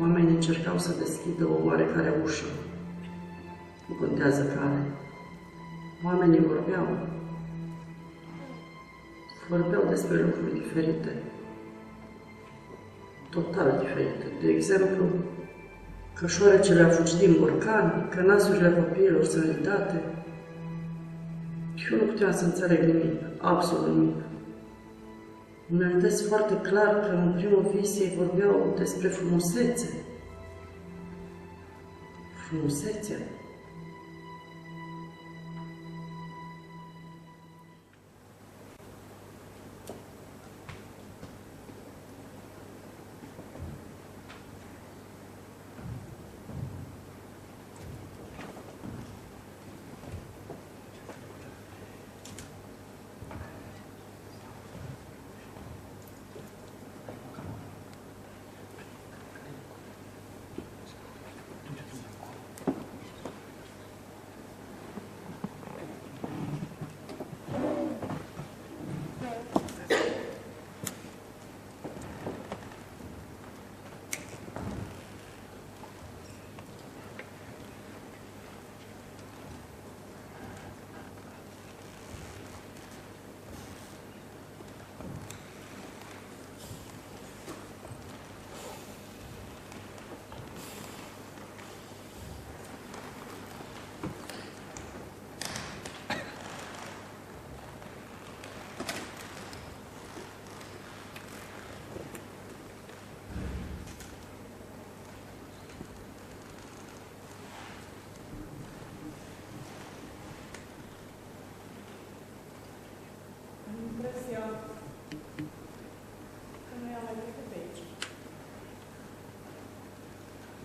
Oamenii încercau să deschidă o oarecare ușă. Nu contează care. Oamenii vorbeau despre lucruri diferite. Total diferite. De exemplu, că șoarecele a fugit din borcan, că nasurile copiilor sunt ridate. Eu nu puteam să înțeleg nimic, absolut nimic. Îmi amintesc foarte clar că în primul vis ei vorbeau despre frumusețe. Frumusețea.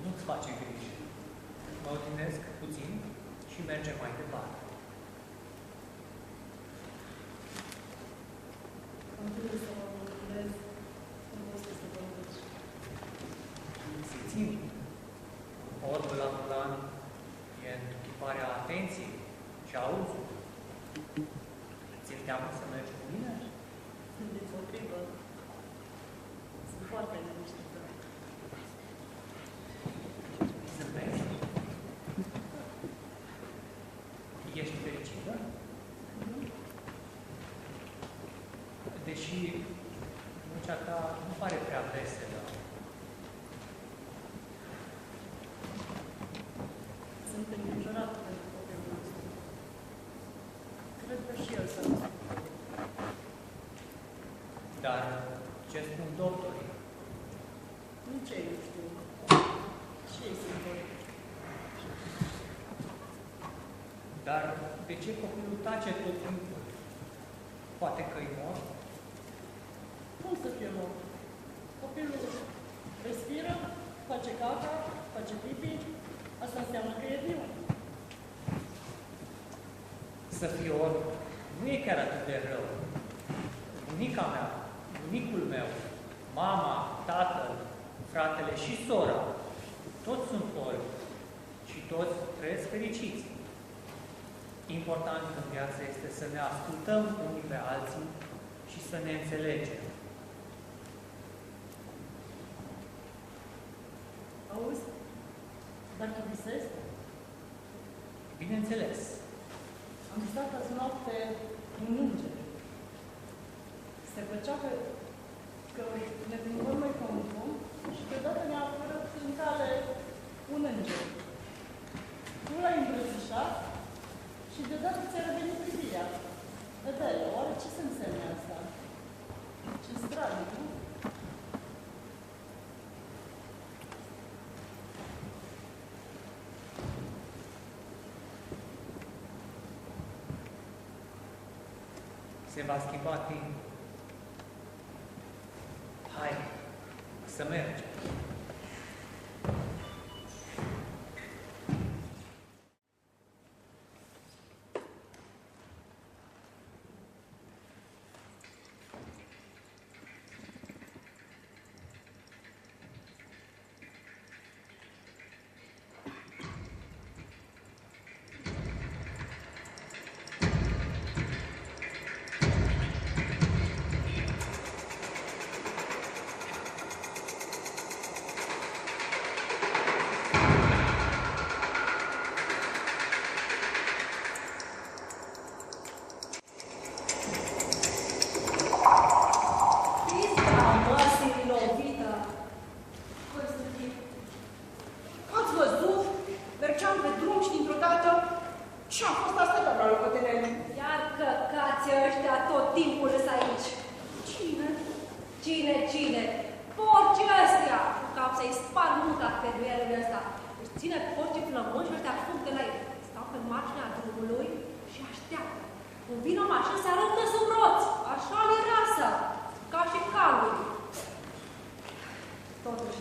Nu-ți face griji. Mă odihnesc puțin și mergem mai departe. Continui să mă odihnez, nu este să vă duci. Se țin. Orbul la plan e întruchiparea atenției și auzului. Ți-e teamă să mergi cu mine? Deopotrivă. Sunt foarte liniștită. Zâmbesc? Ești fericită? Deși vocea ta nu pare prea veselă. Sunt îngrijorată pentru copilul nostru. Cred că și el s-a dus. Dar ce spun doctorii? Nici ei nu știu. Și ei sunt boli. Dar de ce copilul tace tot timpul? Poate că-i mort? Cum să fie mort? Copilul respiră, face caca, face pipi, asta înseamnă că e viu. Să fie orb nu e chiar atât de rău. Bunica mea, bunicul meu, mama, tatăl, fratele și sora, toți sunt orbi și toți trăiesc fericiți. Important în viață este să ne ascultăm unii pe alții și să ne înțelegem. Auzi? Dar tu visezi? Bineînțeles. Am visat azi noapte un înger. Se făcea că ne plimbăm noi pe un drum și deodată ne-a apărut în cale un înger. Nu l-ai îmbrățișat. așa, și deodată ți-a revenit privirea. Adele, oare ce se înseamnă asta? Ce zdravă, nu? Se va schimba timpul. Hai, să mergem. Ați văzut? Mergeam pe drum și dintr-o dată ce-a fost asta, doamna locotenent? Iar căcații ăștia tot timpul îs aici. Cine? Cine? Porcii ăstea! Ca să-i spar muta pe duelul ăsta. Își ține porcii flămâni și ăștia fug de la ei. Stau pe marginea drumului și așteaptă. Când vine o mașină, se aruncă sub roți. Așa le rasă. Ca și calul. Totuși,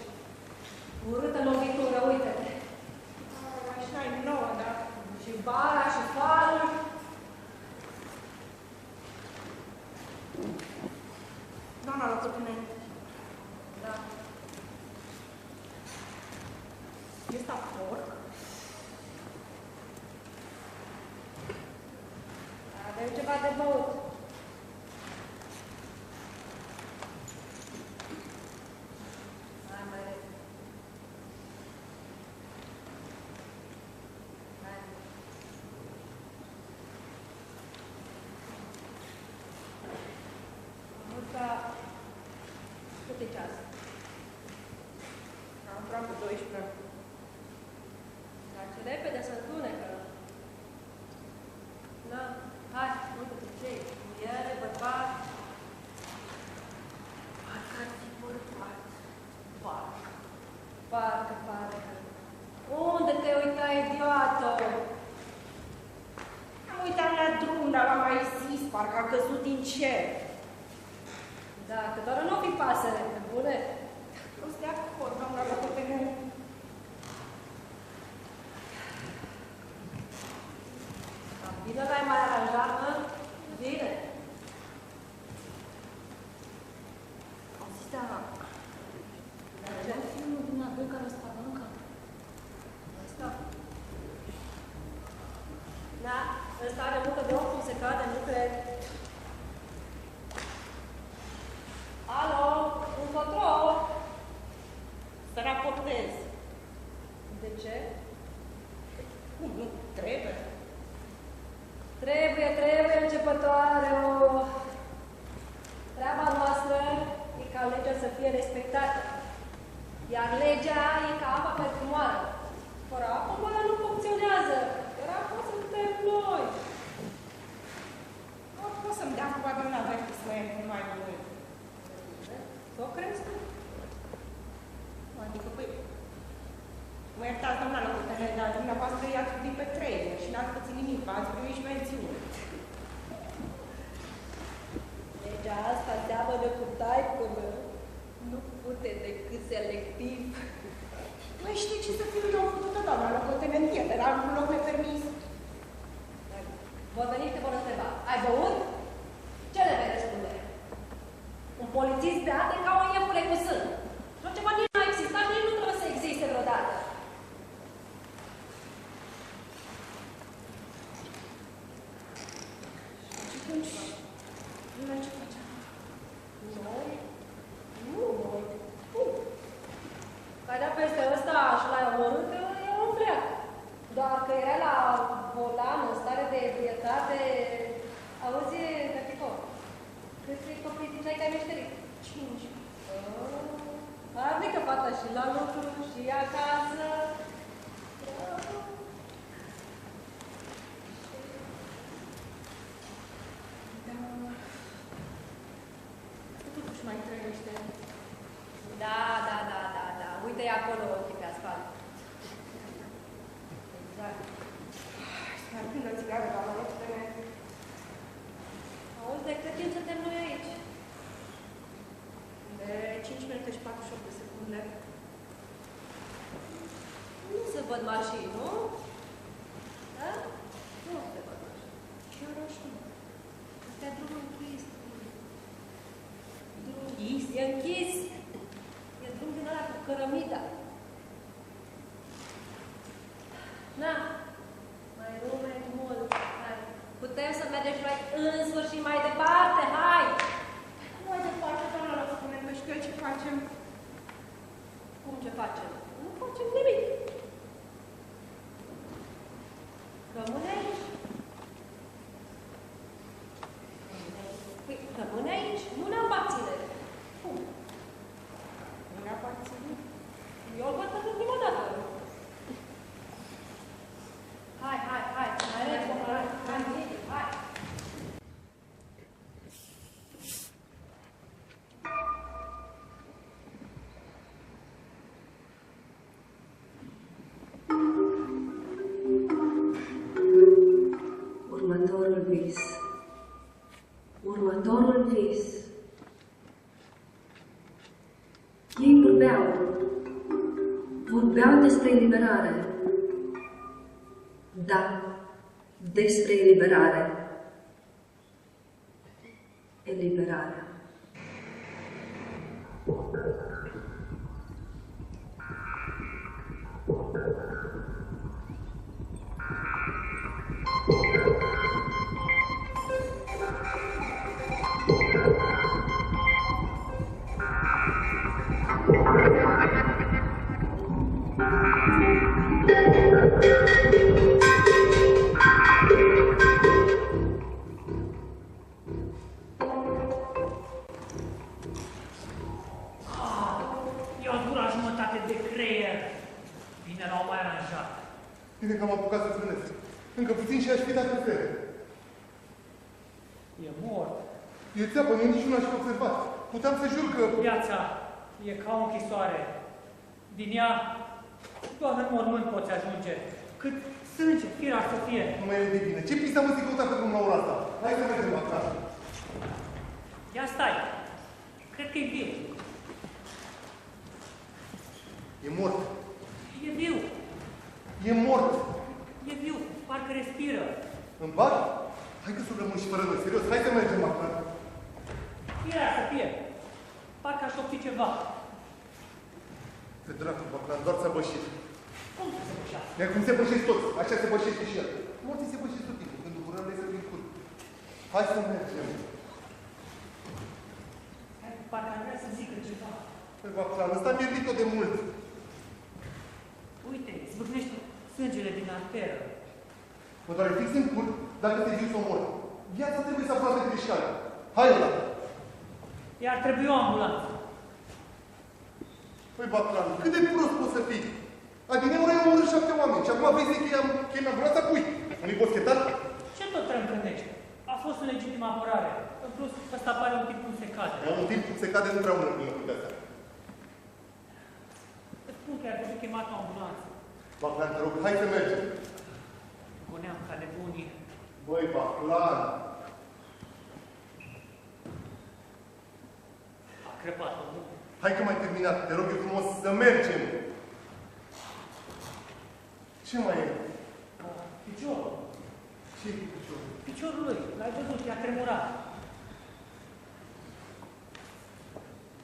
urâtă lovitură, uite-te. Mașina e nouă, da? Și bara și farul. Doamna locotenent, Da. este porc? Avem ceva de băut. Hai mai repede. Hai. Murca, cât e ceas? Am aproape 12. Dar ce repede să întunecă. Da, hai, uite-te ce e. Muiere, bărbat. Parcă ar fi bărbat. Parcă. Unde te uitai, idiotă? Am uitat la drum, dar l-am mai zis, parcă a căzut din cer. Da, că doar nu fi pasăre, pe bune. Sunt de acord, doamna locotenent. Bine l-ai mai aranjat, mă? Bine. Am zis, da, Ce? filmul dumneavoastră care ăsta aruncă. Asta. Da, ăsta are mucă de ochi cum se cade, nu cred. Alo, încotro? Să raportez. De ce? Cum, nu trebuie? Trebuie, începătoare, o... Treaba noastră e ca legea să fie respectată. Iar legea e ca apa pentru moară. Fără apă, moara nu funcționează. Iar apa suntem noi. Nu pot să-mi dea cu doamna Vertis mai mult. O crezi tu? Adică, păi, mă iertați, doamna locotenent, dar dumneavoastră i-ați iubit pe 30 și n-ați pățit nimic, v-ați primit și mențiune. Legea asta seamănă cu taicul meu. Nu pute decât selectiv. Păi știi ce să fiu eu făcută, doamna locotenent, era un loc nepermis. Vor veni și te vor întreba. Ai băut? Ce le vei răspunde? Un polițist beat e ca o iepure cu sân. Și așa ceva nici nu a existat și nici nu trebuie să existe vreodată. Și atunci, noi ce facem? Noi? Nu noi. Tu. Cadea peste ăsta și l-ai omorât, e un pleac. Doar că era la volan, în stare de ebrietate. Auzi, Gătico, câți copii ziceai că ai meșterit? 5. Adică fata și la lucru, și acasă. văd mașini, nu? Da? Nu se văd mașini. Și eu roșu. Ăsta e drumul închis. E închis. E drum din ăla cu cărămida. Na, mai lume mult. Hai. Putem să mergem și noi în sfârșit mai departe, hai! Mai departe, doamna, la spune, că știu eu ce facem. Cum ce facem? Nu facem nimic. Rămâne aici. Păi, rămâne aici. Nu ne aparține. Cum? Nu ne aparține. Eu îl văd pentru prima dată. Hai, hai, hai. Mai repede, hai. Următorul vis. Următorul vis. Ei vorbeau despre eliberare. Da, despre eliberare. Eliberarea. I-a durat jumătate de creier. Bine l-au mai aranjat. Bine că am apucat să-ți vânesc. Încă puțin și aș fi dat în fere. E mort. E țeapă, nu nici nu aș fi observat. Puteam să jur că... Viața e ca o închisoare. Din ea, doar în mormânt poți ajunge. Cât sânge, firar să fie. Nu mai e de bine. Ce pista mă ți căuta pe drum la ora asta? Hai să mergem acasă. Ia stai. Cred că e viu. E mort. E viu. E mort. E viu. Parcă respiră. În bar? Hai că să rămân și fără noi. Serios, hai să mergem acasă. Firar să fie. Parcă aș opti ceva. Pe dracu, Baclan, doar s-a bășit. Cum să se bășească? Iar cum se bășesc toți, așa se bășește și el. Morții se bășesc tot timpul, când bucurăm de să vin cur. Hai să mergem. Parcă ar vrea să zică ceva. Păi, Baclan, ăsta mi-e pierdit-o de mult. Uite, zvârnește sângele din arteră. Mă doare fix în cur dacă te viu să mor. Viața trebuie să aproape de șcală. Hai ăla! Iar trebuie o ambulanță. Păi, Baclan, cât de prost poți să fii? Adineauri ai omorât 7 oameni și acum vrei să chemi ambulanța cui? Nu-i boschetat? Ce tot trâncănești? A fost în legitimă apărare. În plus, ăsta pare un tip cum se cade. Ia un timp se cade nu prea mult până cu de-astea. Îți spun că ar trebui chemat o ambulanță. Baclan, te rog, hai să mergem. Goneam ca nebunii. Băi, Baclan! A crăpat omul. Hai că m-ai terminat, te rog eu frumos să mergem. Ce mai e? Piciorul. Ce-i cu piciorul? Piciorul lui. L-ai văzut, i-a tremurat.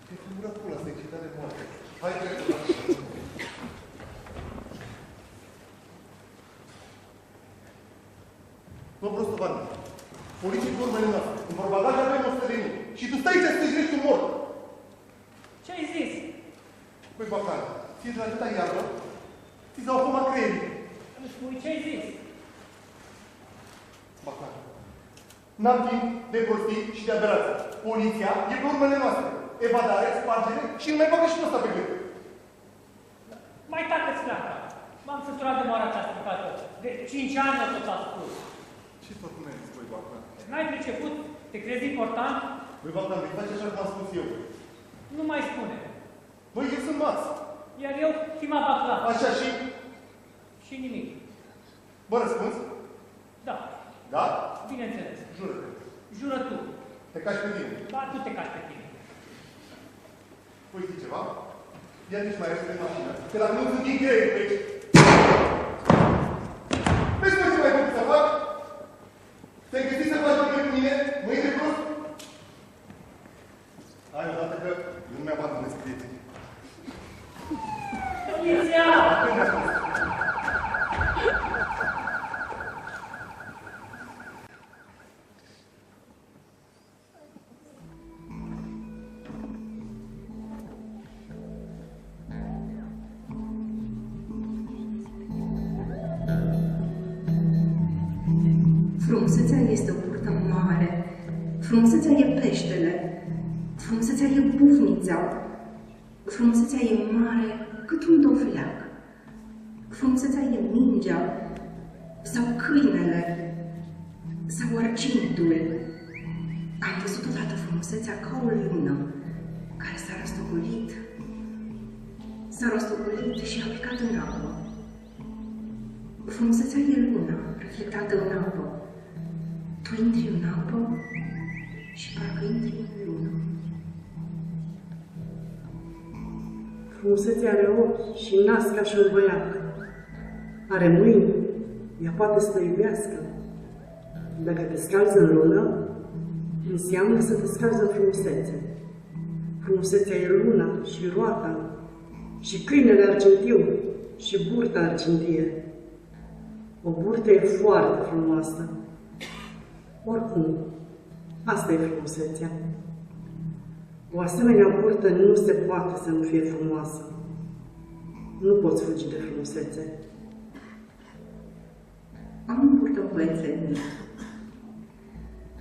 Te-ai tremurat pula, asta e excitat de moarte. Hai, trebuie. Nu, prostovan. Poliții vor mai noastră. În propaganda avem 100 de mii. Și tu stai aici să te jrești un mort. Ce ai zis? Păi, Baclan, ție de la atâta iarbă, ți s-au fumat creierii. Îmi spui ce ai zis? Baclan, n-am timp de prostii și de aberații. Poliția e pe urmele noastre. Evadare, spargere și nu mai bagă și ăsta pe gând. Mai tacă-ți pleacă. M-am săturat de moara aceasta bucată. De 5 ani o tot a spus. Ce tot nu ai zis, băi, Baclan? N-ai priceput? Te crezi important? Băi, Baclan, vei face așa cum am spus eu. Nu mai spune. Băi, eu sunt Max. Iar eu, Tima Baclan. Așa și... Și nimic. Bă, răspunzi? Da, Da? bineînțeles. Jură-te. Jură tu. Te cași pe tine. Ba, tu te cași pe tine. Păi, zici ceva? Ia nici mai repede în mașină. Că dacă nu sunt din creier pe aici. Frumusețea este o burtă mare, frumusețea e peștele, frumusețea e bufnița, frumusețea e mare cât un dovleac, frumusețea e mingea, sau câinele, sau argintul. Am văzut odată frumusețea ca o lună care s-a rostogolit și a plecat în apă. Frumusețea e luna, reflectată în apă. Tu intri în apă și parcă intri în lună. Frumusețea are ochi și nas ca și un băiat. Are mâini, ea poate să te iubească. Dacă te scalzi în lună, înseamnă să te scalzi în frumusețe. Frumusețea e luna și roata, și câinele argintiu, și burta argintie. O burtă e foarte frumoasă. Oricum, asta e frumusețea. O asemenea burtă nu se poate să nu fie frumoasă. Nu poți fugi de frumusețe. Am un burtă un băiețel mic.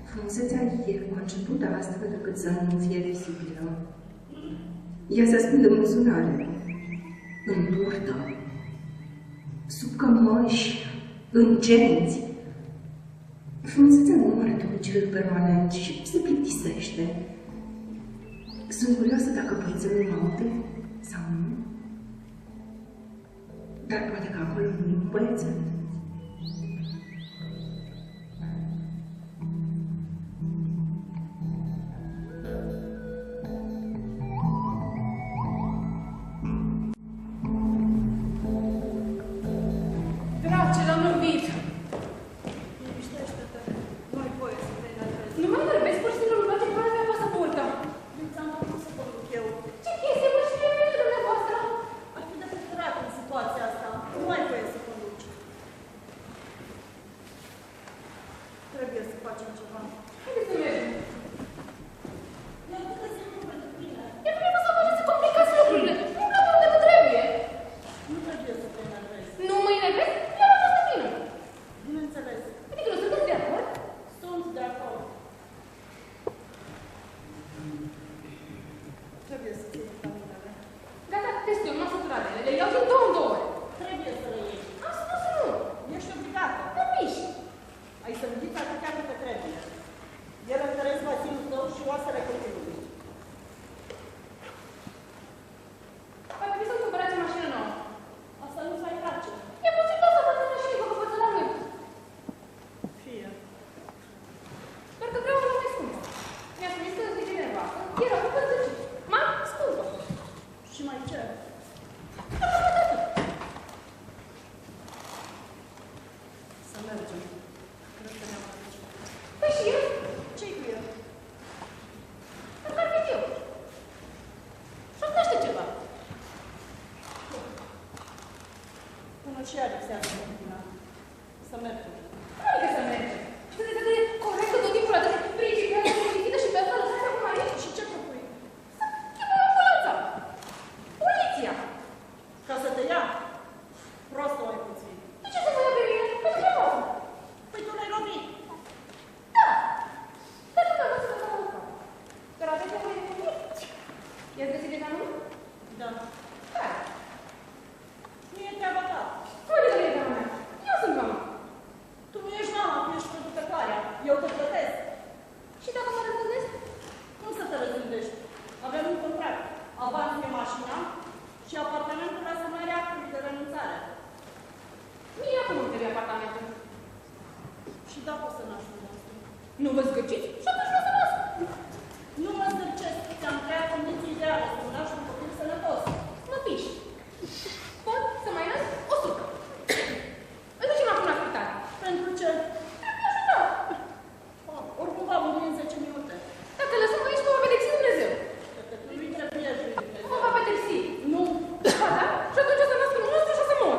Frumusețea ei a început astfel încât să nu fie vizibilă. Ea se ascunde în buzunare, în burtă, sub cămăși, în genți. Frumusețea nu are domiciliul permanent și se plictisește. Sunt curioasă dacă băiețelul mă aude sau nu. Dar poate că acolo nu e un băiețel. Drace, l-am lovit! Liniștește-te. Nu ai voie să te enervezi. Nu mă enervezi, pur și simplu nu place bani mea pasaporta. Nu ți-am făcut să conduc eu. Ce chestie, mă, și mie dumneavoastră? Ai fi de preferat în situația asta. Nu ai voie să conduci. Trebuie să facem ceva. Haideți să mergem. E atât de simplu pentru tine. E trebuie să faceți să complicați lucrurile. Nu vreau unde nu trebuie. Nu trebuie să te enervezi. Nu mă enervezi? Eu am fost de vină. Bineînțeles. Adică nu sunteți de acord? Sunt de acord. Trebuie să ții vitaminele. Gata, testul, m-am săturat de ele. Le iau din 2 în 2 ori. Trebuie să le iei. Am spus să nu. Ești obligată. Mă piși. Ai să închiți atâtea câte trebuie. El întăresc bazinul tău și oasele copilului. Păi, trebuie să-mi cumpărați o mașină nouă. Asta nu-ți mai place. E puțin tot să văd în mașină, că vă văd la noi. Fie. Doar că vreau una mai scumpă. Mi-a spus că îți zice nevastă. Era cu păzăcit. Mai scumpă. Și mai ce? Să mergem. Cred că ne-am aici. Păi și eu? Ce-i cu el? Parcă ar fi eu. Și-o cunoaște ceva. Până și ea lipsează în continua. Să mergem. Adică să mergem. Și să de corectă tot timpul atât de principială, liniștită și pe asta lăsați acum aici. Și ce propui? Să chemăm ambulanța. Poliția. Ca să te ia? Prostă mai puțin. De ce să mă ia pe mine? Pentru că nu. Păi tu l-ai lovit. Da. Dar nu vreau să vă fac asta. Dar aveți nevoie de copii? I-ați găsit deja numai? Da. Care? Nu e treaba ta. Cum adică nu e treaba mea? Eu sunt mama. Tu nu ești mama, tu ești producătoarea. Eu te plătesc. Și dacă mă răzgândesc? Cum să te răzgândești? Avem un contract. Avans pe mașina și apartamentul la semnarea actului de renunțare. Mie acum îmi trebuie apartamentul. Și da, poți să naști un monstru. Nu vă zgârciți? Și atunci nu o să las. Nu mă zdrăcesc. Ți-am creat condiții ideale să naști un copil sănătos. Mă piși. Pot să mai nasc 100. Îți ducem acum la spital. Pentru ce? Trebuie ajutat. Oricum va muri în 10 minute. Dacă lăsăm aici, mă va pedepsi Dumnezeu. Dacă tu nu-i trebuie lui Dumnezeu. Mă va pedepsi. Nu. Ba da? Și atunci o să nasc un monstru și o să mor.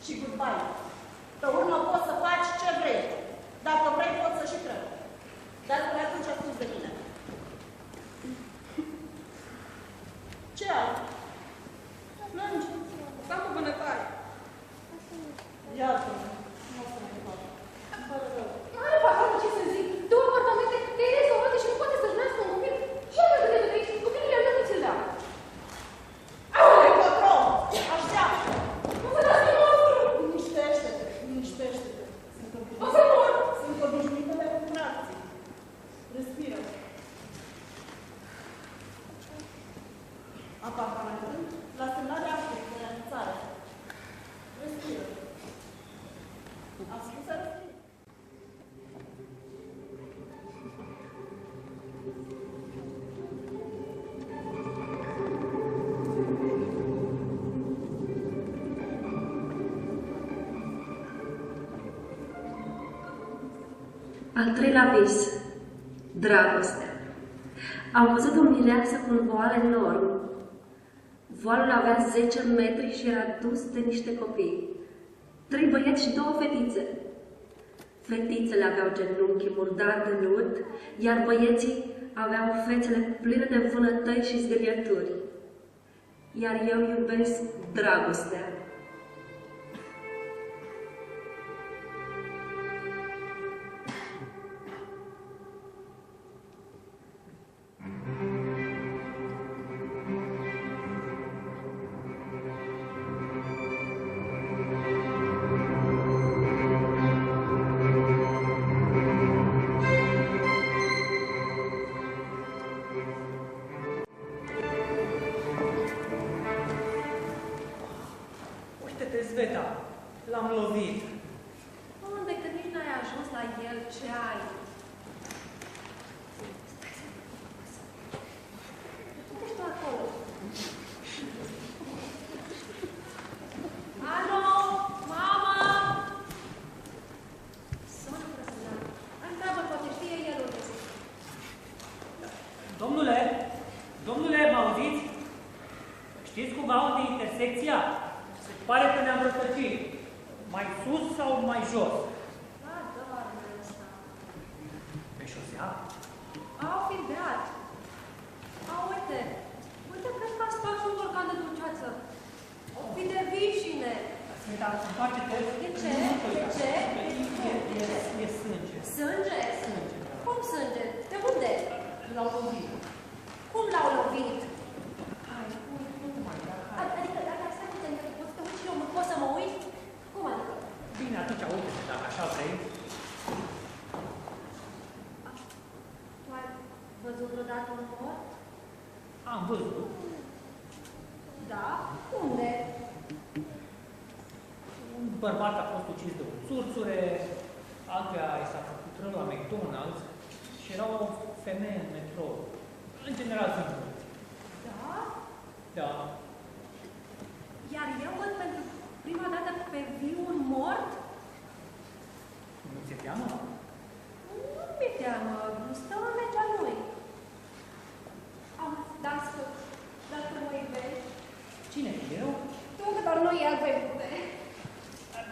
și goodbye. Pe urmă poți să faci ce vrei. Dacă vrei, poți să și trăi. Dar până atunci ascunzi de mine. Ce ai? Plângi? Sau cu vânătoare? Iată-mă. Nu o să mai fac. Fără rău. Nu are facă, ce să zic. Două apartamente, trei restaurante și nu poate să-și nască un copil. Ce are de gândit aici? Copilul meu nu ți-l dau. Aole, patron! Așteaptă! Nu vă dați de nostru! Liniștește-te, liniștește-te. O să mor! Sunt obișnuită de contracții. Respiră. Apartamentul la semnarea actului de renunțare. Respiră. Am spus să respiri. Al treilea vis. Dragostea. Am văzut o mireasă cu un voal enorm. Voalul avea 10 metri și era dus de niște copii. 3 băieți și 2 fetițe. Fetițele aveau genunchi murdari de lut, iar băieții aveau fețele pline de vânătăi și zgârieturi. Iar eu iubesc dragostea. Uite-te, Zveta, l-am lovit. Unde că nici n-ai ajuns la el, ce ai? Uite și tu acolo. Alo, mama! Sună frăsânat. Întreabă, poate știe el unde sunt. Domnule, mă auziți? Știți cumva unde e intersecția? Se pare că ne-am rătăcit. Mai sus sau mai jos? Da, doamne ăsta. Pe șosea? Au fi beat. Uite. Uite, cred că a spart un borcan de dulceață. O fi de vișine. Sveta, întoarce-te. De ce? De ce? E sânge. Sânge? Sânge. Cum sânge? De unde? L-au lovit. Cum l-au lovit? Hai, nu mai da, hai. Adică, dacă stai puțin, poți să te uiți și eu, poți să mă uit? Cum adică? Bine, atunci uite-te, dacă așa vrei. Tu ai văzut vreodată un mort? Am văzut. Da? Unde? Un bărbat a fost ucis de o țurțure, altuia i s-a făcut rău la McDonald's și era o femeie în metrou. În general sunt mulți. Da? Da. Iar eu văd pentru prima dată pe viu un mort? Nu ți-e teamă? Nu mi-e teamă, stă în legea lui. Dacă mă iubești, Cine? Eu? tu că doar nu e pe putere.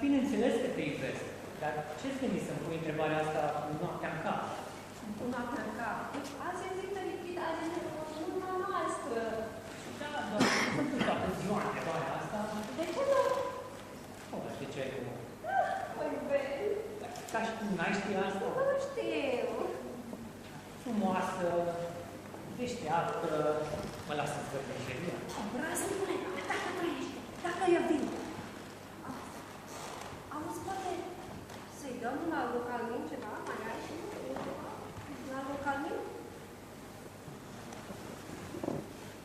Bineînțeles că te iubesc. Dar ce-ți gândi să-mi pui întrebarea asta noaptea în cap? Un noapte în cap. Azi e zi fericită, azi e luna noastră. Da, dar nu pui toată ziua întrebarea asta. De ce nu? Nu știu ce ai tu. Mă iubesc. Ca și cum n-ai ști asta. Nu știu. Frumoasă, deșteaptă, mă lasă să văd meșeria. Obraznicule, dacă trăiești, dacă eu vin. Auzi, poate să-i dăm la localmin ceva? Mai ai și la localmin?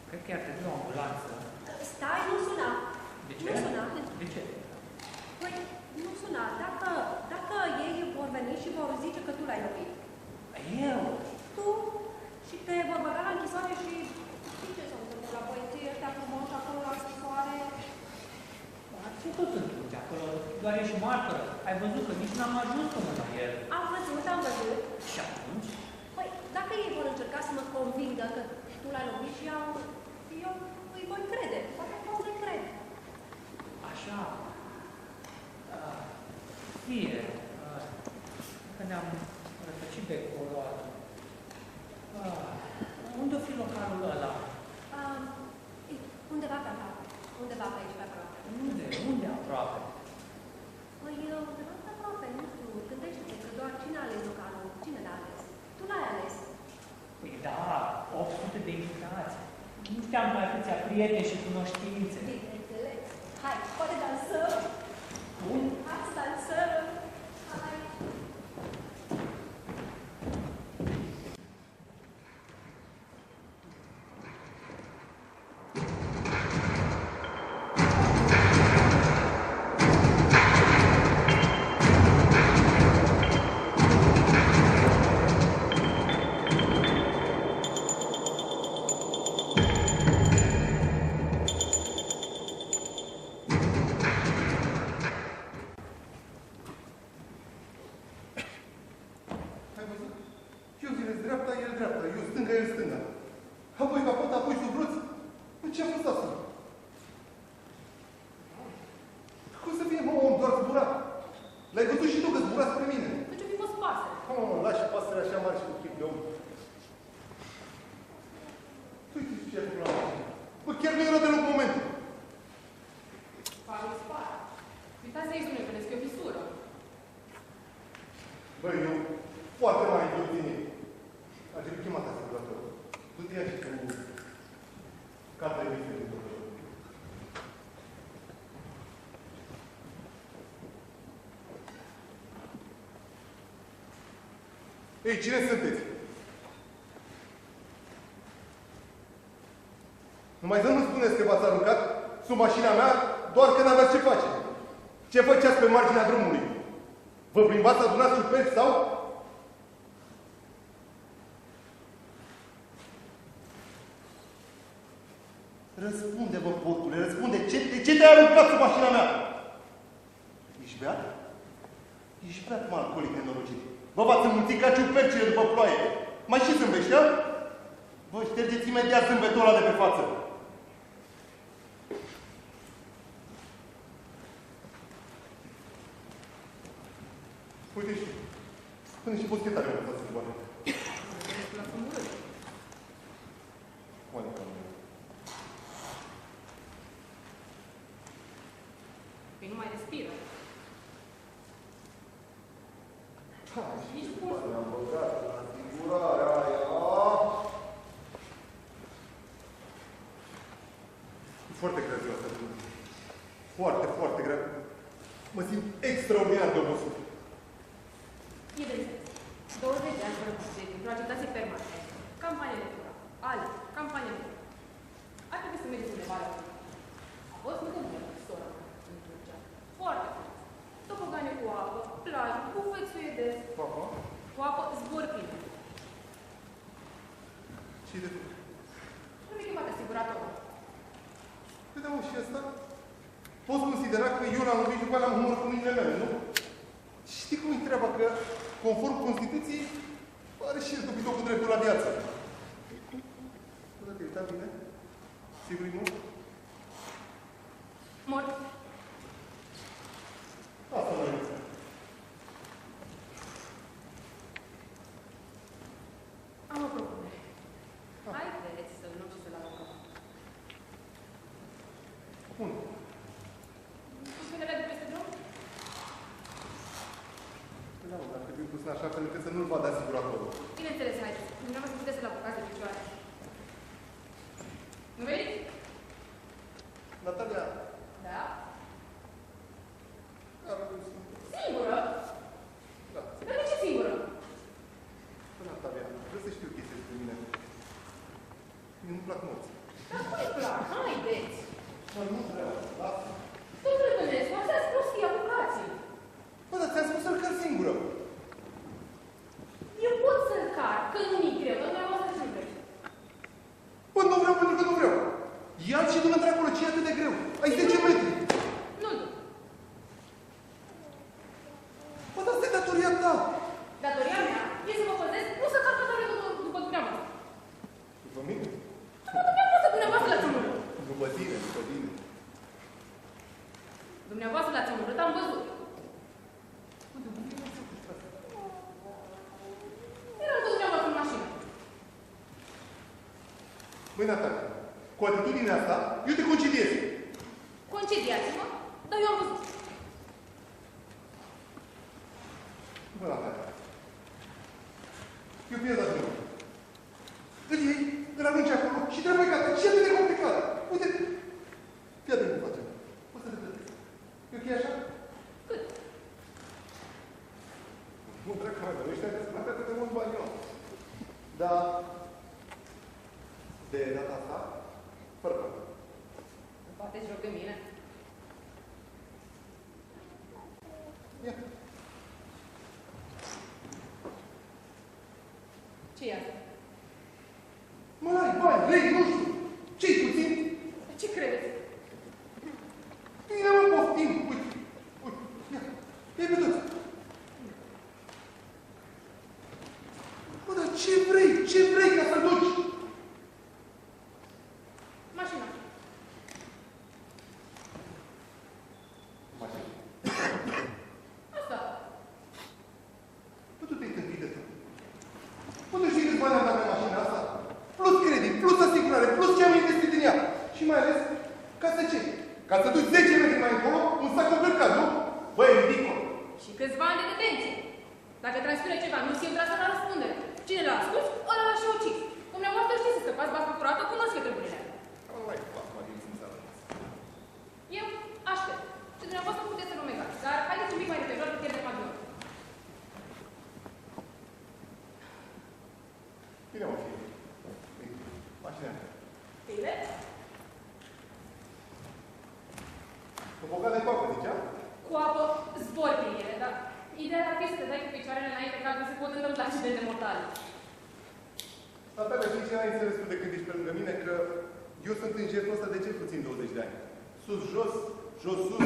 Cred că ar trebui o ambulanță. Stai, nu suna. De ce? Nu suna. De ce? Păi, nu suna. Dacă ei vor veni și vor zice că tu l-ai lovit. Eu? Tu și te vor băga la închisoare și știi ce s-a întâmplat la băieții ăștia frumoși acolo la închisoare? Dar ce tot întâmplă acolo? Doar ești martoră. Ai văzut că nici n-am ajuns până la el. Am văzut. Și atunci? Păi, dacă ei vor încerca să mă convingă că tu l-ai lovit și eu îi voi crede. Poate pot să-i cred. Așa. ne-am rătăcit de coloare. Unde o fi localul ăla? Undeva pe aproape. Undeva pe aici, pe aproape. Unde aproape? Păi, undeva pe aproape, nu știu, gândește-te că doar cine a ales localul? Cine l-a ales? Tu l-ai ales. Păi da, 800 de invitați. Nu știam mai atâția prieteni și cunoștințe. Bineînțeles. Hai, poate dansăm? Bun. Hai să dansăm. Hai. Ai văzut? Eu zilez dreapta, el dreapta. Eu stânga, el stânga. Apoi capot, apoi sub bruț. Ce a fost asta? Cum să fie, mă, om, doar zburat? L-ai văzut și tu că zbura spre mine. De ce fi fost pasăre? Oh, lași pasărea așa mare și cu chip de om. Uite ce a făcut la mine. Bă, chiar nu era deloc momentul. Farul spara. Uitați aici, domnule, vedeți că e o fisură. Băi, eu foarte mare idiot din ei. Ar trebui chemat asiguratorul. Du-te ia și cu cartea de vizită din doctor. Ei, cine sunteți? Numai să nu spuneți că v-ați aruncat sub mașina mea doar că n-aveați ce face. Ce făceați pe marginea drumului? Vă plimbați, adunați ciuperci sau? Răspunde-vă, porcule, răspunde. De ce te-ai aruncat sub mașina mea? Ești beat? Ești beat, mă, alcoolic nenorocit. Vă v-ați înmulțit ca ciupercile după ploaie. Mai și zâmbești, a? Vă ștergeți imediat zâmbetul ăla de pe față. Uite și, până și boschetarea mea să zboare. La frumurit. Oare că nu? Păi nu mai respiră. Nici cum? Ne-am băgat la asigurarea aia. E foarte grea ziua asta. Foarte, foarte grea. Mă simt extraordinar de obosit. E de înțeles. 20 de ani fără buget, într-o agitație permanentă. Campanie electorală. Alte. Campanie electorală. Ar trebui să mergeți undeva la tine. A fost multă bună sora în Turcia. Foarte frumos. Tobogane cu apă, plajă, bufet suedez. Papa? Cu apă, zbor plin. Ce de făcut? Nu mi-e chemat asiguratorul. Păi da, mă, și ăsta? Poți considera că eu l-am lovit și după aia l-am omorât cu mâinile mele, nu? Știi cum e treaba? Că, conform Constituției, are și el dubitor cu dreptul la viață. Bă, dacă e uitat bine? Sigur e mult? Mort. Asta nu e. Am o propunere. Haideți să luăm și să-l aruncăm. Bun. Susținerea de peste drum? Păi da, mă, dar trebuie pus în așa fel încât să nu-l vadă asiguratorul. Bineînțeles, haideți. Dumneavoastră puteți să-l apucați de picioare. Nu veniți? Natalia, Da? care nu sunt? Singură? Da. Dar de ce singură? Păi, Natalia, vreau să știu chestii despre mine. Mie nu-mi plac morți. Dar cum îi plac? Haideți! Mă, nu vreau, lasă. Tot rămâneți, lăsați prostii, apucați-i. Bă, dar ți-am spus să-l căr singură. Eu pot să-l car, că nu mi-e greu, dar dumneavoastră ce vreți? Bă, nu vreau pentru că nu vreau. Ia-l și du-l într-acolo, ce e atât de greu? Ai 10 metri. Nu duc. Bă, dar asta e datoria ta. Datoria mea e să vă păzesc, nu să car cătare după dumneavoastră. După mine? După dumneavoastră, dumneavoastră l-ați omorât. După tine, după tine. Dumneavoastră l-ați omorât, am văzut. Bă, de unde ai să faci asta? Păi, Natalia, cu atitudinea asta, eu te concediez. Concediați-mă, dar eu am văzut. Bă, Natalia, eu pierd atât. Îl iei, îl arunci acolo și trebuie gata. Ce atât de complicat? Uite, fii atent cum facem. O să te plătesc. E ok așa? Cât? Nu, dracu mai, dar ăștia trebuie să plătească atât de mult bani eu. Dar, de data asta, fără bani. Nu bateți joc de mine. Ia. Ce-i asta? Mai, lei, nu știu. Ce-i puțin? Ce credeți? Bine, mă, poftim. Uite, ia. Ia pe toți. Bă, dar ce vrei? Ce vrei ca să-l duci? Mașina. Mașina. Asta. Bă, tu te-ai tâmpit de tot. Bă, tu știi câți bani am dat pe mașina asta? Plus credit, plus asigurare, plus ce am investit în ea. Și mai ales, ca să ce? Ca să duci 10 metri mai încolo, un sac încărcat, nu? Bă, e ridicol. Și câțiva ani de detenție. Dacă transpiră ceva, nu simt asta la răspundere. Cine l-a ascuns, ăla l-a și ucis. Dumneavoastră știți să scăpați basma curată, cunosc că treburile alea. Eu aștept. Și dumneavoastră puteți să rumegați. Dar haideți un pic mai repede, că pierdem avionul. Bine, mă, fie. Mașina. Bine? În bogat de coapă, zicea? Cu apă zbori prin ele, dar ideea ar fi să te dai cu picioarele înainte, că altfel se pot întâmpla accidente mortale. Natalia, știi ce ai înțeles tu de când ești pe lângă mine? Că eu sunt în jetul ăsta de cel puțin 20 de ani. Sus, jos, jos, sus.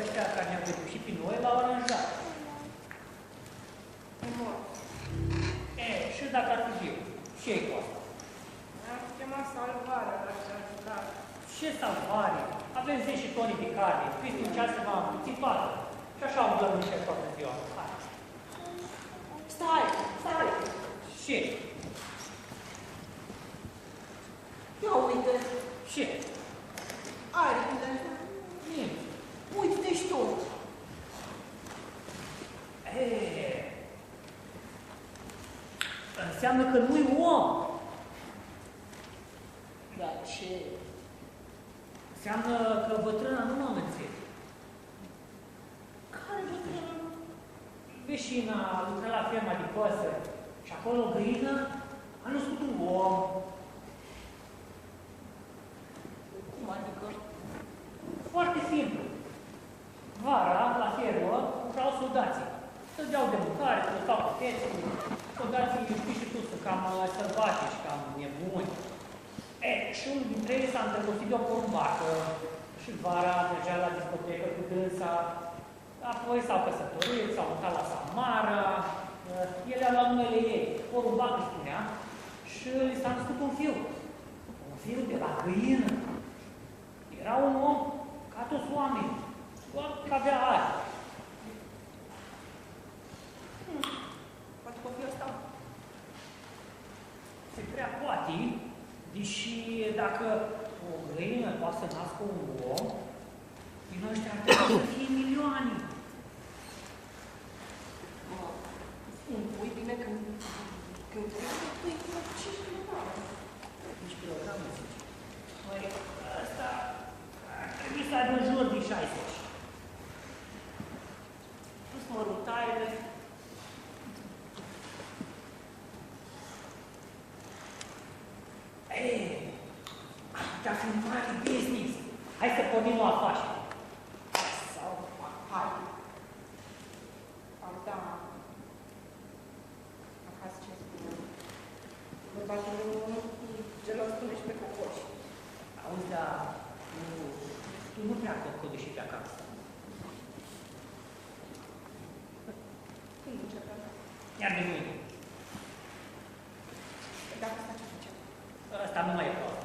Ăștia care ne-au depășit pe noi l-au aranjat. Și dacă ar fi eu, ce-i cu asta? Am chemat salvarea la cealaltă. Ce salvare? Avem 10 toni de carne, peste un ceas să v-am împuțit toată. Și așa umblăm niște toată ziua. Hai. Stai! Ce? Ia uite! Ce? Aripile! Nimic. Uite-te și tu! Înseamnă că nu-i om. Dar ce? Înseamnă că bătrâna nu mă înțeleg. Care bătrână? Veșina lucra la ferma de păsări și acolo o găină a născut un om. Cum adică? Foarte simplu. Vara, la fermă, lucrau soldații. Stădeau de mâncare, plătau cu pețul. Soldații, știi și tu, sunt cam sălbatici, cam nebuni. Și unul dintre ei s-a îndrăgostit de o porumbacă și vara mergea la discotecă cu dânsa. Apoi s-au căsătorit, s-au mutat la Samara. Ele au luat numele ei, porumbacă spunea, și li s-a născut un fiu. Un fiu de la găină. Era un om ca toți oamenii, doar că avea ari. Poate copilul ăsta? Se prea poate, deși dacă o găină poate să nască un om, din ăștia ar trebui să fie milioane. Îmi pui bine când pui cu 5 kilograme. 5 kilograme, zici. Măi, ăsta ar trebui să aibă în jur de 60. Plus măruntaile. mare business. Hai să pornim o afacere. Sau hai. Au, da. Acasă ce spune? Bărbatul gelos pune și pe cocoși. Auzi, dar tu nu prea cocodești și pe acasă. Când începem? Iar de mâine. Dacă asta ce facem? Ăsta nu mai e prost.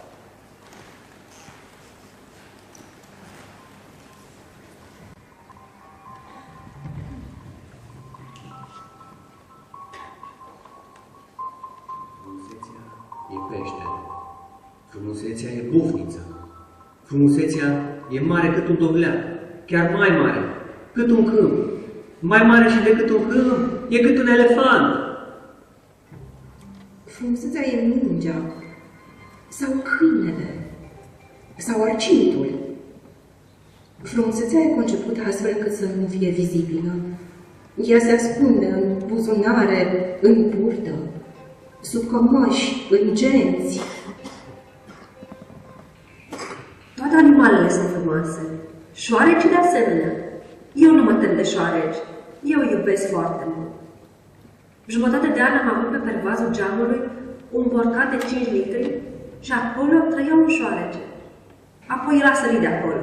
Frumusețea e pește. Frumusețea e bufniță. Frumusețea e mare cât un dovleac, chiar mai mare, cât un câmp. Mai mare și decât un câmp e cât un elefant. Frumusețea e mingea, sau câinele, sau argintul. Frumusețea e concepută astfel încât să nu fie vizibilă. Ea se ascunde în buzunare, în burtă, sub cămăși, în genți. Toate animalele sunt frumoase. Șoarecii de asemenea. Eu nu mă tem de șoareci. Eu îi iubesc foarte mult. Jumătate de an am avut pe pervazul geamului un borcan de 5 litri și acolo trăia un șoarece. Apoi el a sărit de acolo.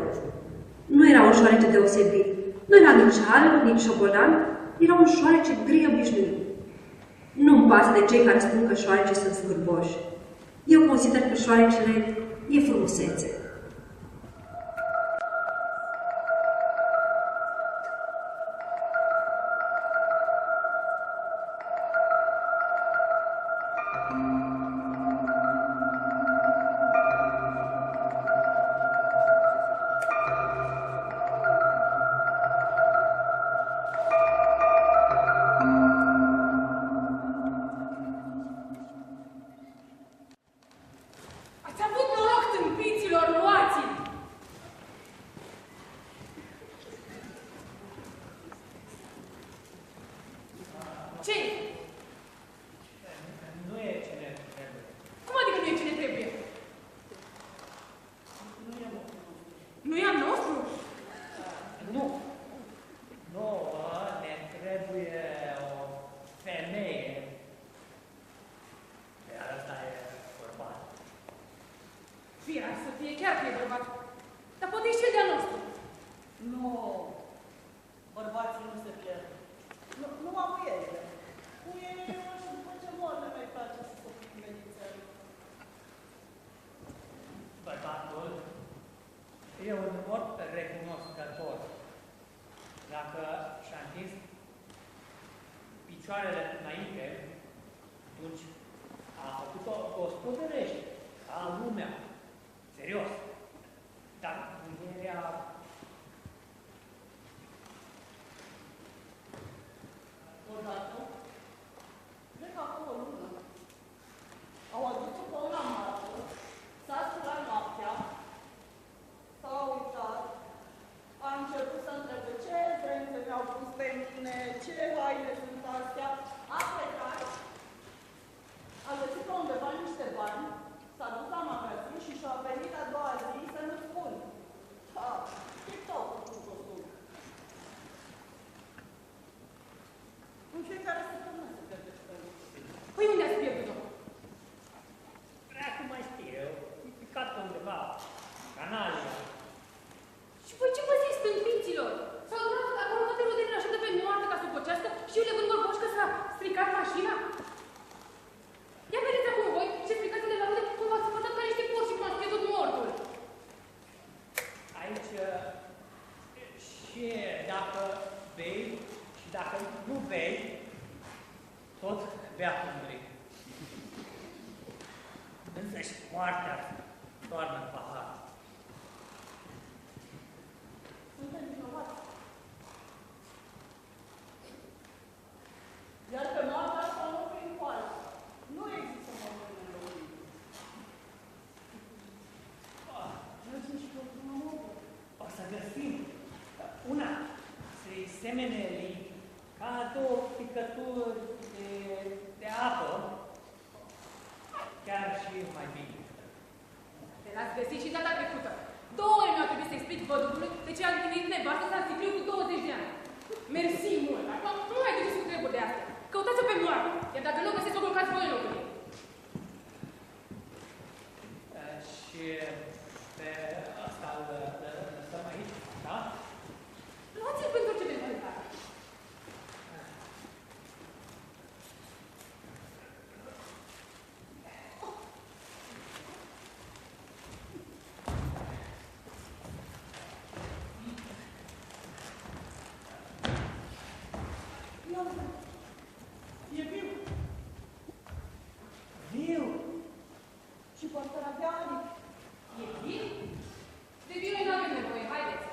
Nu era un șoarece deosebit. Nu era nici alb, nici șobolan. Era un șoarece gri obișnuit. Nu-mi pasă de cei care spun că șoarecii sunt scârboși. Eu consider că șoarecele e frumusețe. Ați avut noroc, tâmpiților, luați-l! Ce? Nu e ce ne trebuie. Cum adică nu e ce ne trebuie? Nu e al nostru? Nu. Nu, ne trebuie o femeie. Iar ăsta e bărbat. Fira să fie chiar că e bărbat. Dar poate e cel de-al nostru. Nu, bărbații nu se pierd. Nu am ele. Cu ele, și după ce mor, ne mai place să se plimenițe. Bărbatul e un om recunoscător. Dacă și-a întins picioarele înainte, atunci a făcut-o gospodărește, ca lumea. Serios. Dar gândirea Odată, cred că acum o lună, au adus-o pe una masă, s-a sculat noaptea, s-a uitat, a început să întrebe ce zrențe mi-au pus pe mine, ce haine sunt astea, a plecat, a găsit pe undeva niște bani, s-a dus la magazin și și-a venit a doua zi să nu spun. Ha, TikTok cu costum. În fiecare săptămână se găsește pe lucru. Păi unde ați pierdut-o? vrea cum mai știu, e picat pe undeva, Canalia. Și voi ce vă zic, stâmpiților? S-au adunat acolo toate rudenile așa de pe moarte ca să o păcească și eu le vând vorboși că s-a stricat mașina? Ia vedeți acum voi și explicați-le la rude cum v-ați pătat ca niște porci și cum ați pierdut mortul. Aici și dacă bei și dacă nu bei, tot bea cum vrei. Însăși moartea toarnă în pahar. Suntem vinovați. Iar pe moartea asta nu prin coală. Nu există moarte neînlocuite. Mergem și pentru o moarte. O să găsim una să-i semene ei ca două picături de apă, chiar și mai bine. Pe L-ați găsit și data trecută. 2 ori mi-au trebuit să explic văduvului de ce a întâlnit nevastă sa Sicriu cu 20 de ani. Mersi mult. Acum nu mai duceți cu treburi de astea. Căutați-o pe moarte. Iar dacă nu o găsiți, o călcați voi în locul ei. Și pe asta îl lăsăm aici, da? Luați-l pentru ce eventualitate. E viu. Viu! Și poate avea aripi. E viu? De viu nu avem nevoie. Haideți.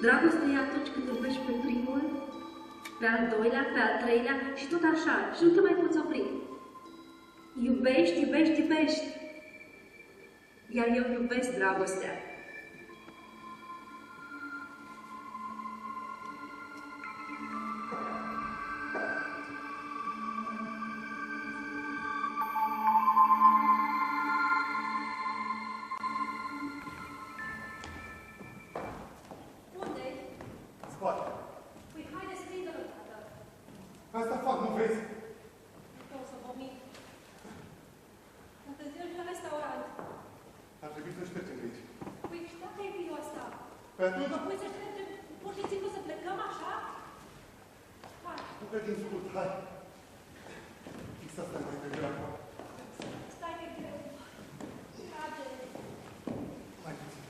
Dragostea e atunci când iubești pe primul, pe al doilea, pe al treilea și tot așa, și nu te mai poți opri. Iubești, iubești, iubești. Iar eu iubesc dragostea. Unde-i? Spate. Păi haide, strigă-l, tată. Asta fac, nu vezi? Eu o să vomit. Întâlniri la restaurant. Ar trebui să ștergem de aici. Păi și dacă e vinul ăsta? Pe atunci, Păi să ștergem pur și simplu să plecăm așa? Hai, nu cred din scurt, hai. Fix asta mai trebuie acum. stai că e greu. Trage. Hai puțin.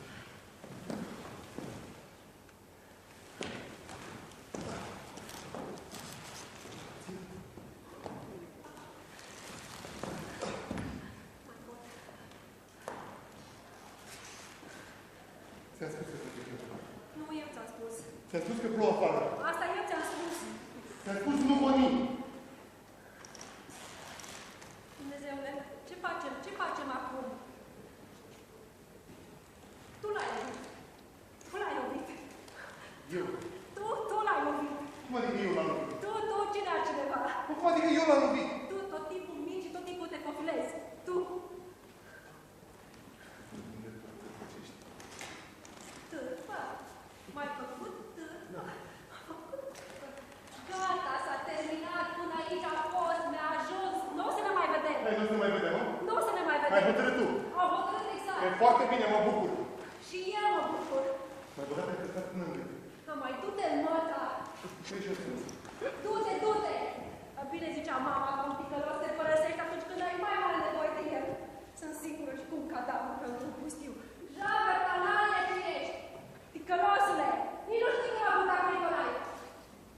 Ți-am spus că trebuie să plec. Nu, eu ți-am spus. Ți-am spus că plouă afară. Asta eu ți-am spus. Ți-am spus nu măni. Dumnezeule, ce facem? Ce facem acum? Tu l-ai lovit. Tu l-ai lovit. Eu. Tu l-ai lovit. Cum adică eu l-am lovit? Tu, cine altcineva? Cum adică eu l-am lovit? Tu tot timpul minți și tot timpul te copilezi. Tu. Târfă. M-ai făcut târfă. Gata, s-a terminat. Până aici a fost. Mi-a ajuns. Nu o să ne mai vedem. Hai, nu să mai vedem, mă? Nu o să ne mai Ai vedem. hotărât tu. Au hotărât exact. E foarte bine, mă bucur. Și eu mă bucur. Mai băgat ai căscat până în gând. Mai du-te, măta. Ce-i și-o spus? Du-te, du-te. Bine zicea mama că un ticălos te părăsești atunci când ai mai mare nevoie de el. Sunt sigură și cu un cadavru pe un pustiu. Jabă, canale ce ești. Ticălosule, nici nu știi că l-a băgat Nicolae.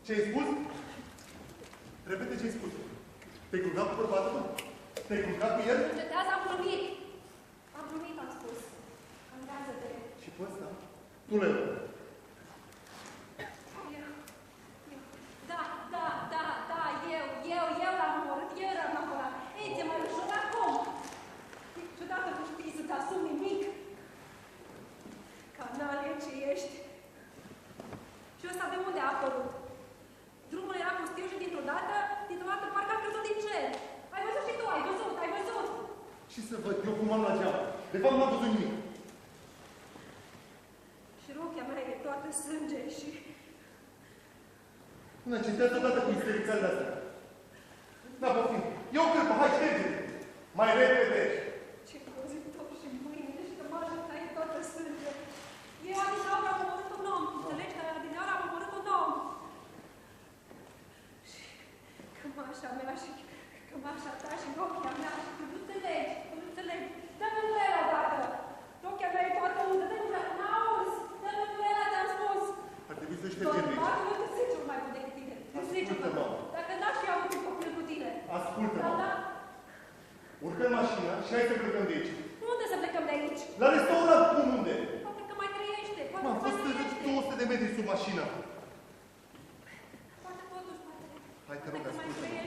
Ce-ai spus? Repete ce-ai spus. Te-ai culcat cu bărbatul tău? Te-ai culcat cu el? Încetează, am glumit. Am glumit, am spus. Angajează-te. Și pe ăsta? Tu le Eu l-am omorât, eu l-am omorât. Ei, ți-e mai ușor acum. E ciudată că știi să-ți asumi nimic. Canalie ce ești. Și ăsta de unde a apărut? Drumul era pustiu și dintr-o dată parcă a căzut din cer. Ai văzut și tu, ai văzut. Și să văd, eu cum am la geam. De fapt, n-am văzut nimic. Și rochia mea e toată sânge și... Nu încetează odată cu isterițele astea. Da, poftim. Eu cred, hai, șterge. Mai repede. Ce grozitor și mâinile și cămașa ta e toată sânge. Eu adineaur am omorât un om. Înțelegi că adineaur am omorât un om. Și cămașa mea și cămașa ta și rochia mea și tu nu înțelegi. Dă-mi durerea odată. Rochia mea e toată udă. Dă-mi durerea. N-auzi. Dă-mi durerea, ți-am spus. Ar trebui să ștergem de aici. Bărbatul nu zice mai bun decât tine. Nu zice mai bun. Dacă n-aș fi avut un copil cu tine. Ascultă-mă. Da? Urcă în mașină și hai să plecăm de aici. Unde să plecăm de aici? La restaurant, cum unde? Poate că mai trăiește. Poate M-am că mai fost trăiește. 200 de metri sub mașină. Poate totuși, poate. Hai, te Poate rog, că mai ascultă-mă.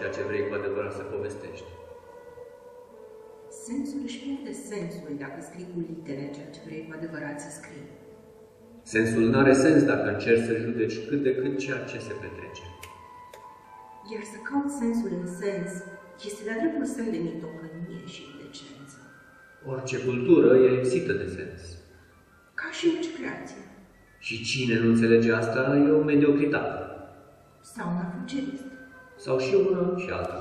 ceea ce vrei cu adevărat să povestești. Sensul își pierde sensul dacă scrii cu litere ceea ce vrei cu adevărat să scrii. Sensul n-are sens dacă încerci să judeci cât de cât ceea ce se petrece. Iar să caut sensul în sens este de-a dreptul semn de mitocănie și indecență. Orice cultură e lipsită de sens. Ca și orice creație. Și cine nu înțelege asta e o mediocritate. Sau un afugerist. Sau și una și alta.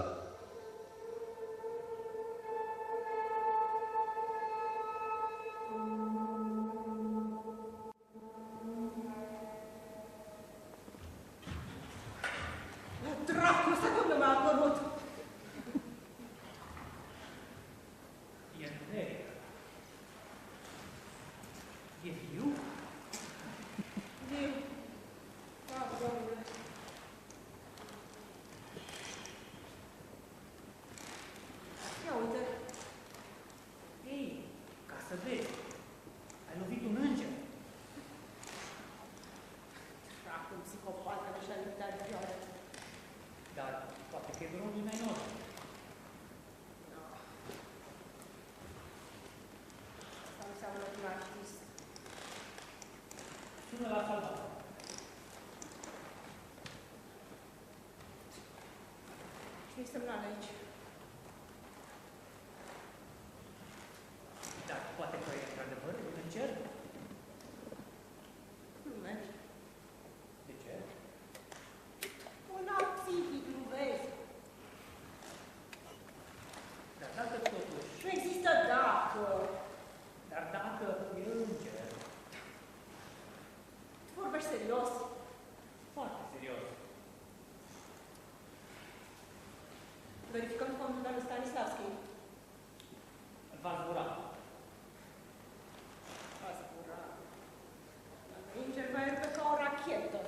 Dracu, ăsta cum nu mi-a apărut? E întuneric. E viu? Viu. Da, domnule. Ia uite. Ei, ca să vezi, ai lovit un înger. Dracu, psihopat, că așa luptea de vioară. Dar poate că e vreunul din ai noștri. Asta înseamnă un artist. Sună la salvat. Ce-i semnal aici? Dar poate că e într-adevăr un înger? Nu merge. De ce? Un alt psihic, nu vezi? Dar dacă totuși... Nu există dacă. Dar dacă e înger, Vorbești serios. foarte serios, Verificăm contul lui Stanislavski. va zbura. Asta pura. Înger va merge ca o rachetă.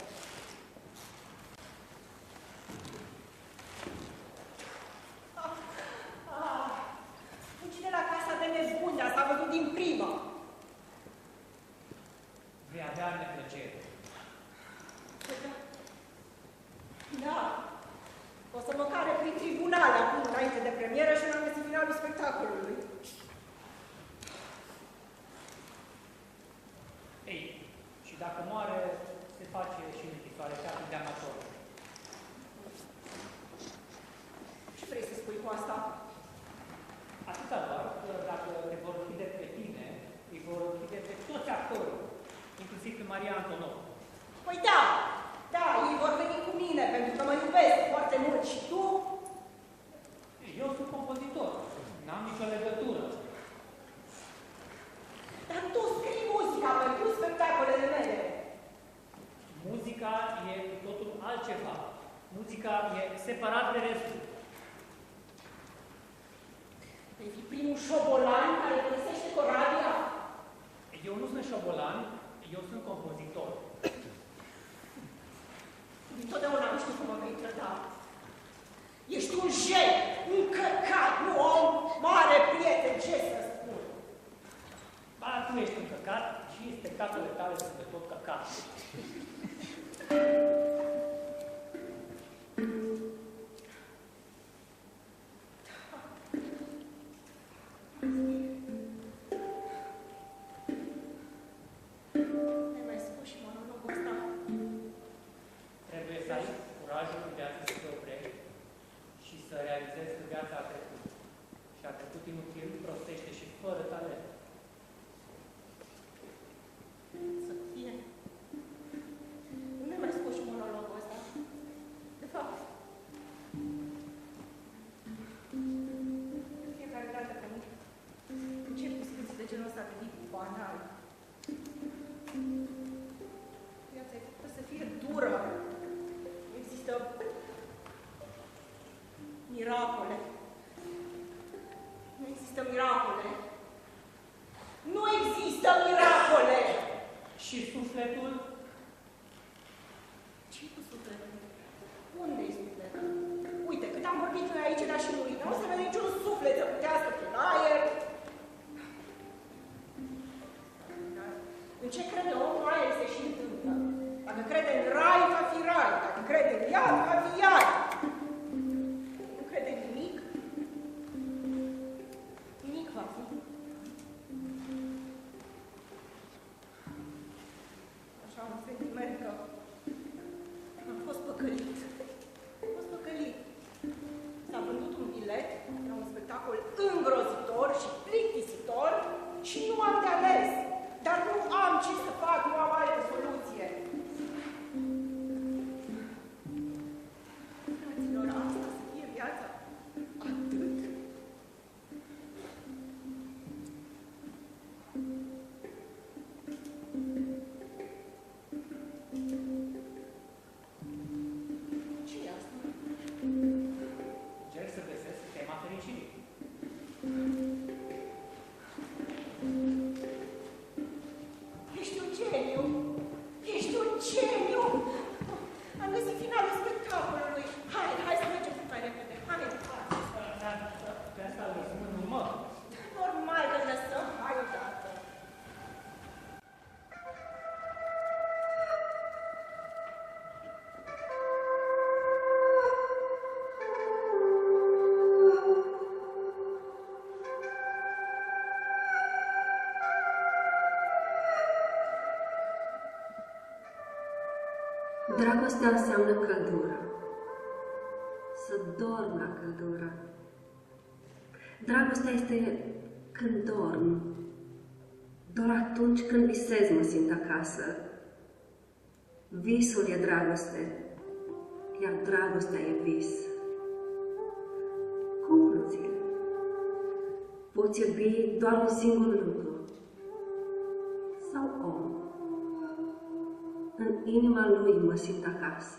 Fugi la casa de nebuni, asta a văzut din prima. Vei avea neplăcere. Da. O să mă care prin tribunal acum, înainte de premieră și n-am găsit finalul spectacolului. Ei, și dacă moare, se face și în închisoare, chiar de amator. Ce vrei să spui cu asta? Atâta doar că dacă te vor închide pe tine, îi vor închide pe toți actorii, inclusiv pe Maria Antonov. Păi da, da, ei vor veni cu mine, pentru că mă iubesc foarte mult și tu? Eu sunt compozitor, n-am nicio legătură. Dar tu scrii muzica pentru spectacolele mele. Muzica e cu totul altceva. Muzica e separat de restul. Vei fi primul șobolan care găsește corabia? Eu nu sunt șobolan, eu sunt compozitor. Întotdeauna nu știu cum mă vei trăda. Ești un jec, un căcat, nu om, mare prieten, ce să spun? Ba, tu ești un căcat și spectacolele tale sunt de tot căcat. Ne mai spus și monologul ăsta. Trebuie să ai curajul în viață să te oprești și să realizezi că viața a trecut. Și a trecut inutil, prostește și fără talent. Să fie. Nu ne mai spus și monologul ăsta. De fapt, de fiecare dată când încep discuții de genul ăsta de tip banal, viața e făcută să fie dură. Nu există miracole. Nu există miracole. Nu există miracole! Și sufletul? Ce-i cu sufletul? Unde-i sufletul? Uite, cât am vorbit noi aici, dar și murit, nu o să vede niciun suflet să putească prin aer. În ce crede omul, aia se și întâmplă. Dacă crede în rai, va fi rai. Dacă crede în iad, va fi iad. Dragostea înseamnă căldură. Să dorm la căldură. Dragostea este când dorm. Doar atunci când visez mă simt acasă. Visul e dragoste, iar dragostea e vis. Concluzie. Poți iubi doar un singur lucru sau om. În inima lui mă simt acasă.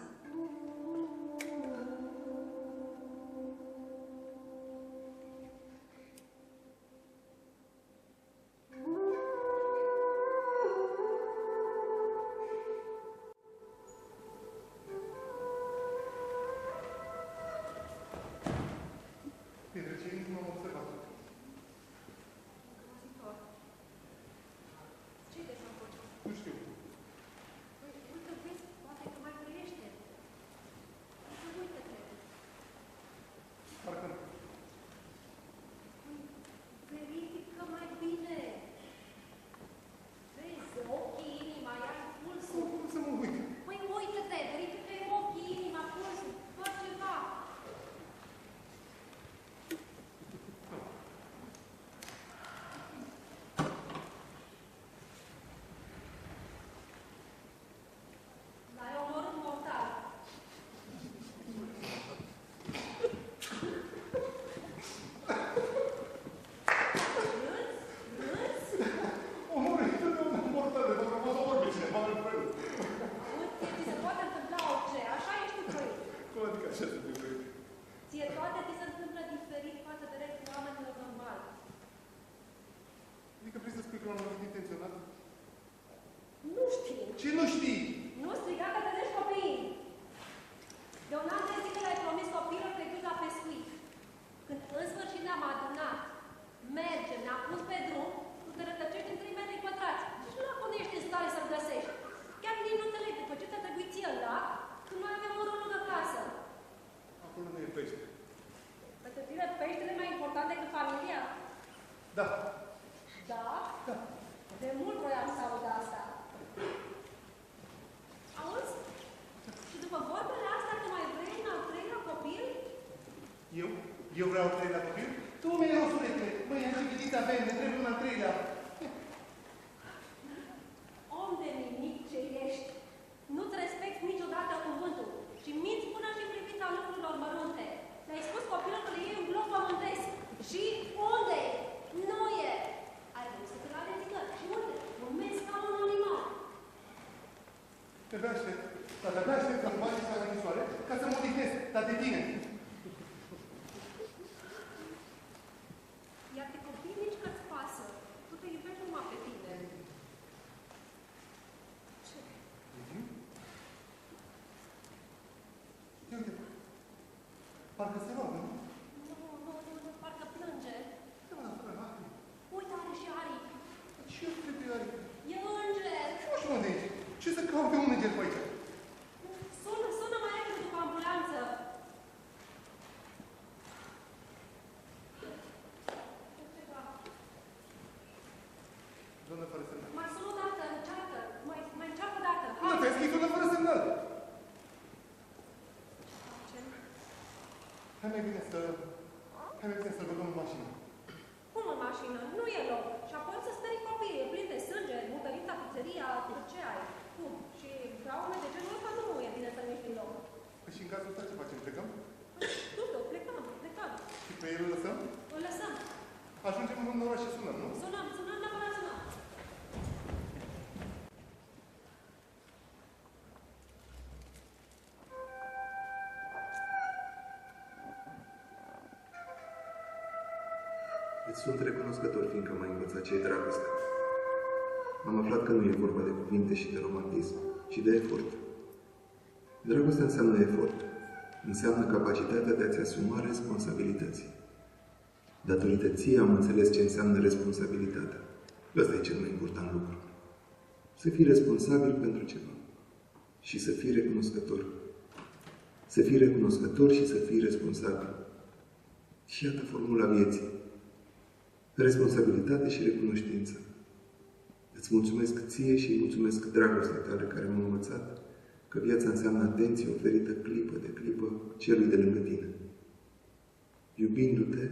Printre cei intimi am observat. Grozitor. Ce-i de făcut? Nu știu. Păi, uite, vezi, poate că mai trăiește. Uite-te. Parcă nu. Verifică mai bine. Vezi, ochii, inima, iar pulsul. Cum să mă uit? Păi uite-te, verifică ochii, inima, pulsul, tot ceva. L-ai omorât mortal. Râzi? Omorât, totdeauna mortale, dar vreau să vorbi cineva în fel. Uite, ți se poate întâmpla orice, așa ești tu. Cum adică așa se trebuie? Ție toate ți se întâmplă diferit față de restul oamenilor normali. Adică vrei să spui că l-am lovit intenționat? Nu știu. Ce nu știi? Nu striga că trezești copiii. De un an de zile le-ai promis copilul că îi duci la pescuit. Când în sfârșit ne-am adunat, mergem, ne-am pus pe drum, tu te rătăcești în 3 metri pătrați. Și nu acum ești în stare să-l găsești. Chiar nici nu înțeleg după ce te-a trebuit ție la, când noi avem unul lângă casă. Acolo nu e pește. Pentru tine peștele e mai important decât familia? Da. Da? Da. De mult voiam să aud asta. Auzi? Și după vorbele astea, tu mai vrei un al treilea copil? Eu? Eu vreau al treilea copil? Tu mi-ai rău suretele. Măi, am ce gândit avem, ne trebuie un al treilea. Om de nimic ce ești. Nu-ți respecti niciodată cuvântul și minți până și în privința lucrurilor mărunte. Le-ai spus copilul că le iei un glob pământesc. Și unde? Nu e. Ai vrut să te la ridicări. Și unde? Urmezi ca un animal. Te-abia aștept. Dar de-abia aștept să-mi bagi la închisoare ca să mă odihnesc, dar de tine. Iar de copii nici că-ți pasă. Tu te iubești numai pe tine. Ce? Ia uite. Parcă se roagă, nu? Nu, parcă plânge. Da, mă, fără lacrimi. Uite, are și aripi. Ce trebuie aripi? E înger. Nu știu unde ești. Ce să caut pe un înger pe aici? Sună mai repede după ambulanță. Doamnă, fără semnal. Mai sună o dată, încearcă. Mai încearcă o dată. Nu, ți-ai scris doamnă, fără semnal. Hai mai bine să băgăm în mașină. Cum în mașină? Nu e loc. Și apoi să stări copiii, e plin de sânge, mutărit la pizzeria, ce ai? Cum? Și traume de genul ăsta nu e bine să nu ești în loc. Păi și în cazul ăsta ce facem? Plecăm? Nu știu, plecăm. Și pe el îl lăsăm? Îl lăsăm. Ajungem în oraș și sunăm, nu? Sunăm, neapărat sunăm. Îți sunt recunoscător, fiindcă m-ai învățat ce e dragoste. Am aflat că nu e vorba de cuvinte și de romantism, ci de efort. Dragostea înseamnă efort. Înseamnă capacitatea de a-ți asuma responsabilități. Datorită ție am înțeles ce înseamnă responsabilitatea. Ăsta e cel mai important lucru. Să fii responsabil pentru ceva. Și să fii recunoscător. Să fii recunoscător și să fii responsabil. Și iată formula vieții. Responsabilitate și recunoștință. Îți mulțumesc ție și îi mulțumesc dragostea tale care m-a învățat că viața înseamnă atenție oferită clipă de clipă celui de lângă tine. Iubindu-te,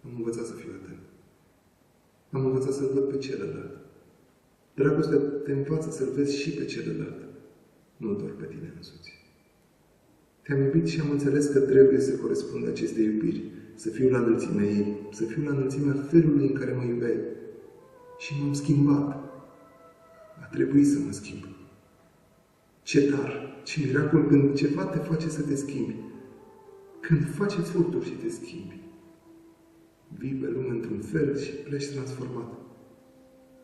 am învățat să fiu atent. Am învățat să-l văd pe celălalt. Dragostea te învață să-l vezi și pe celălalt, nu doar pe tine însuți. Te-am iubit și am înțeles că trebuie să corespund aceste iubiri, să fiu la înălțimea ei, să fiu la înălțimea felului în care mă iubeai. Și m-am schimbat. A trebuit să mă schimb. Ce dar, ce miracol când ceva te face să te schimbi. Când faci eforturi și te schimbi. Vii pe lume într-un fel și pleci transformat.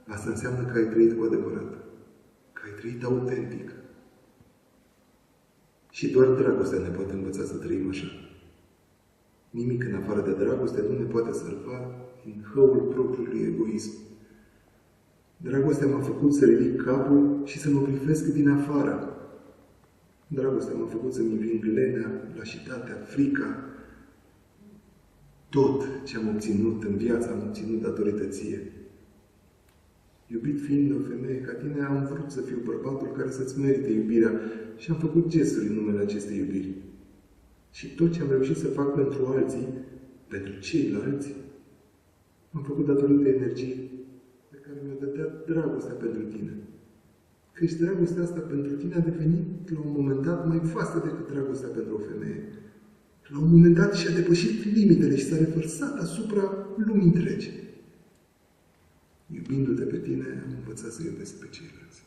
Asta înseamnă că ai trăit cu adevărat. Că ai trăit autentic. Și doar dragostea ne poate învăța să trăim așa. Nimic în afară de dragoste nu ne poate salva din hăul propriului egoism. Dragostea m-a făcut să ridic capul și să mă privesc din afară. Dragostea m-a făcut să-mi înving lenea, lașitatea, frica. Tot ce am obținut în viață am obținut datorită ție. Iubit fiind o femeie ca tine, am vrut să fiu bărbatul care să-ți merite iubirea și am făcut gesturi în numele acestei iubiri. Și tot ce am reușit să fac pentru alții, pentru ceilalți, am făcut datorită energiei pe care mi-o dădea dragostea pentru tine. Căci dragostea asta pentru tine a devenit, la un moment dat, mai vastă decât dragostea pentru o femeie. La un moment dat și-a depășit limitele și s-a revărsat asupra lumii întregi. Iubindu-te pe tine, am învățat să iubesc pe ceilalți.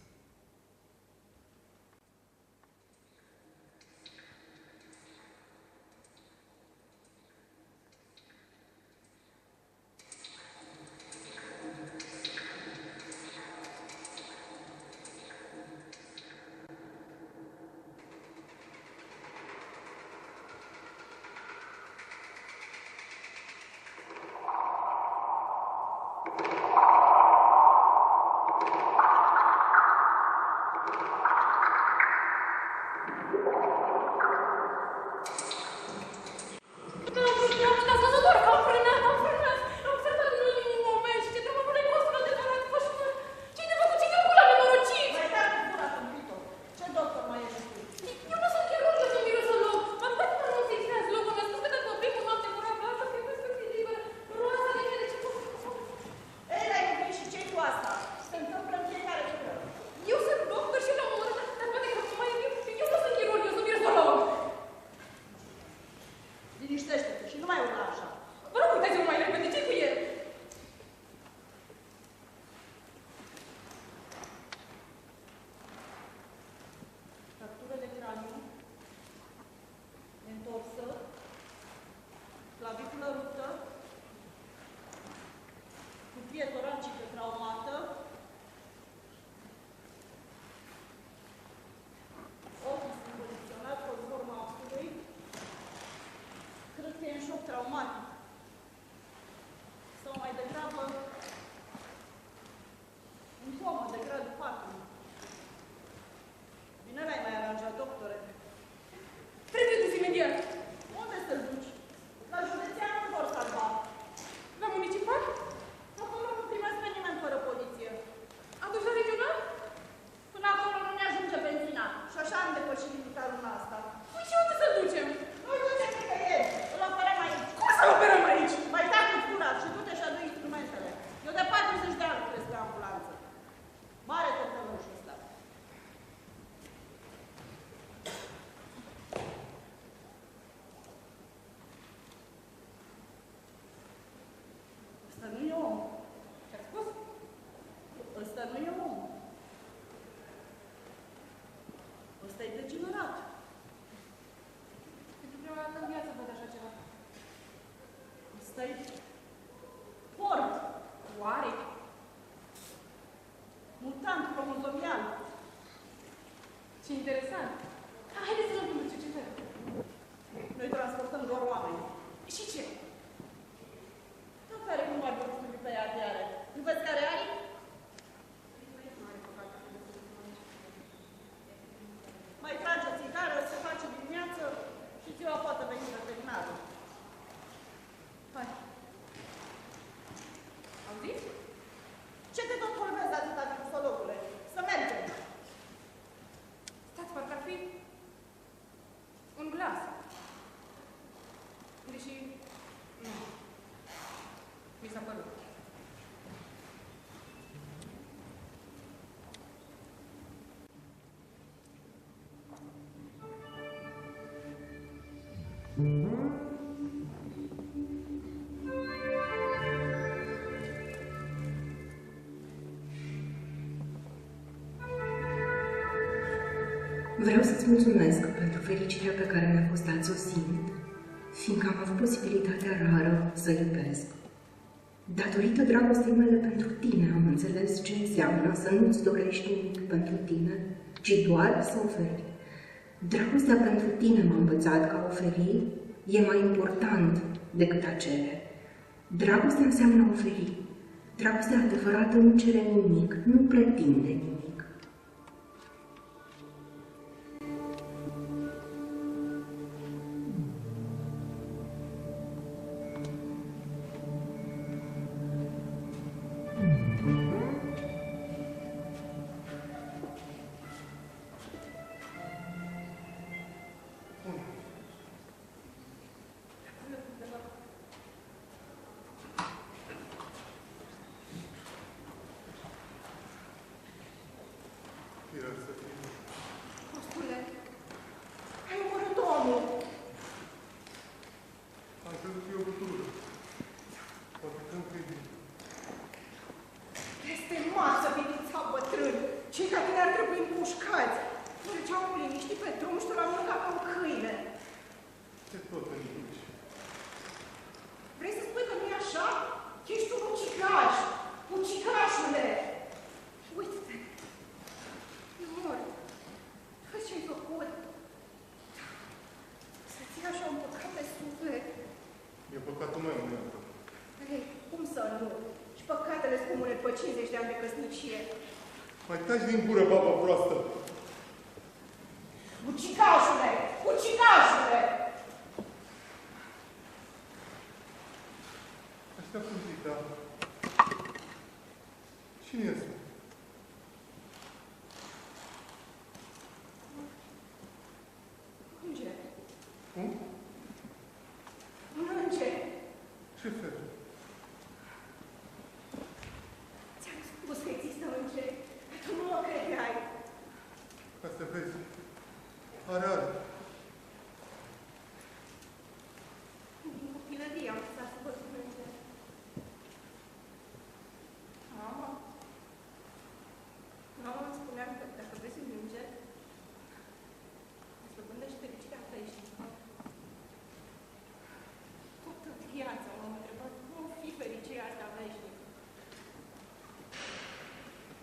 Ce interesant. Haideți să luăm ce cercetări. Noi transportăm doar oameni. Și ce? Tot care nu mai vor fi pe ea de are. Nu vezi care ai? Mai trage țigară, se face dimineață și ziua poate veni veterinarul. Hai. Auziți? Ce te tot holbezi atâta, ginecologule? Să mergem! Stați, parcă ar fi Mi s-a părut. Vreau să-ți mulțumesc pentru fericirea pe care mi-a fost dat să o simt, fiindcă am avut posibilitatea rară să iubesc. Datorită dragostei mele pentru tine am înțeles ce înseamnă să nu-ți dorești nimic pentru tine, ci doar să oferi. Dragostea pentru tine m-a învățat că a oferi e mai important decât a cere. Dragostea înseamnă a oferi. Dragostea adevărată nu cere nimic, nu pretinde nimic. Costule, ai omorât omul. Am crezut că e o bătură. Poate că încă e bine. Este masă, vinița bătrân. Cei ca tine ar trebui împușcați. Mergeau liniștit pe drum și tu l-am mâncat ca un câine. Ce tot în nici. Vrei să spui că nu e așa? Ești un ucigaș. Ucigașule. Uite-te. E mort. Vezi ce-ai făcut? Să ții așa un păcat pe suflet. E păcatul meu, nu e al tău. Ei, cum să nu? Și păcatele scumune după 50 de ani de căsnicie. Mai taci din gură, baba proastă! Ucigașule! Ucigașule! Așteaptă un pic, da? Cine ești? Înger. Cum? Un înger. Ce fel? Ți-am spus că există îngeri. Tu nu mă credeai. Ca să vezi. Are. Din copilărie am visat să văd un înger. Mama îmi spunea că dacă vezi un înger, îți dobândești fericirea veșnică. Toată viața m-am întrebat cum o fi fericirea asta veșnică.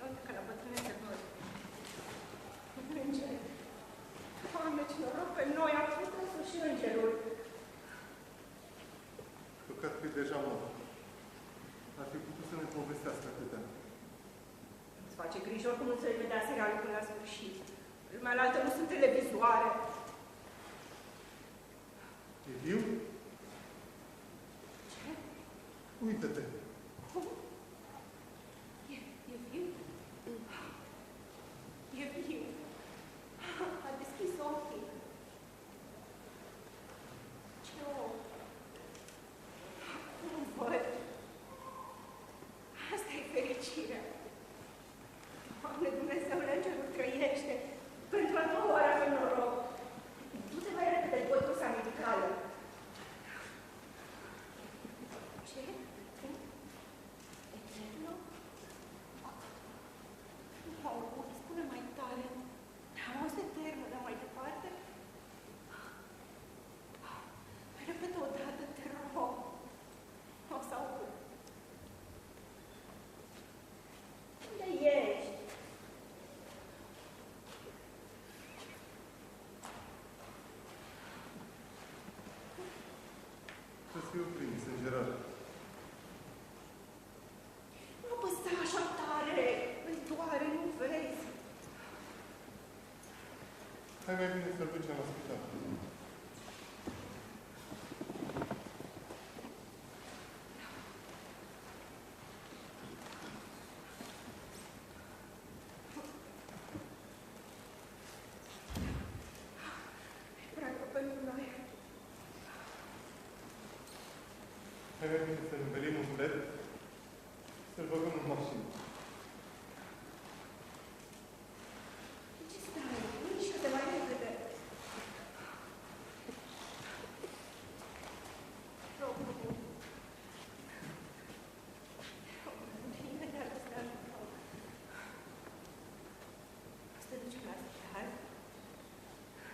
Uite că la bătrânețe văd. Înger. Doamne, ce noroc pe noi, am fost și îngerul. Păcat că e deja mort. Ar fi putut să ne povestească atâtea. Îți face griji, oricum nu ți-ai vedea serialul până la sfârșit. Lumea la altă nu sunt televizoare. E viu? Ce? Uită-te! Cum? E viu? E viu. A deschis ochii. Ce ochi? Nu văd. Asta e fericirea. Doamne Dumnezeule, îngerul trăiește. Pentru a doua oară avem noroc. Du-te mai repede după trusa medicală. Ce? Cum? Eterno? Nu aud, spune mai tare. Am auzit eternă, dar mai departe? Repete o dată, te rog. O să aud. Unde ești? Să-ți fiu prins, îngerar. Nu apăsa așa tare. Îți doare, nu vezi. Hai mai bine să-l ducem la spital. Prea rău pentru noi. Hai mai bine să-l învelim în suflet, să-l băgăm în mașină. Ce stai? Mișcă-te mai repede. Rog, imediat ăsta să te ducem la spital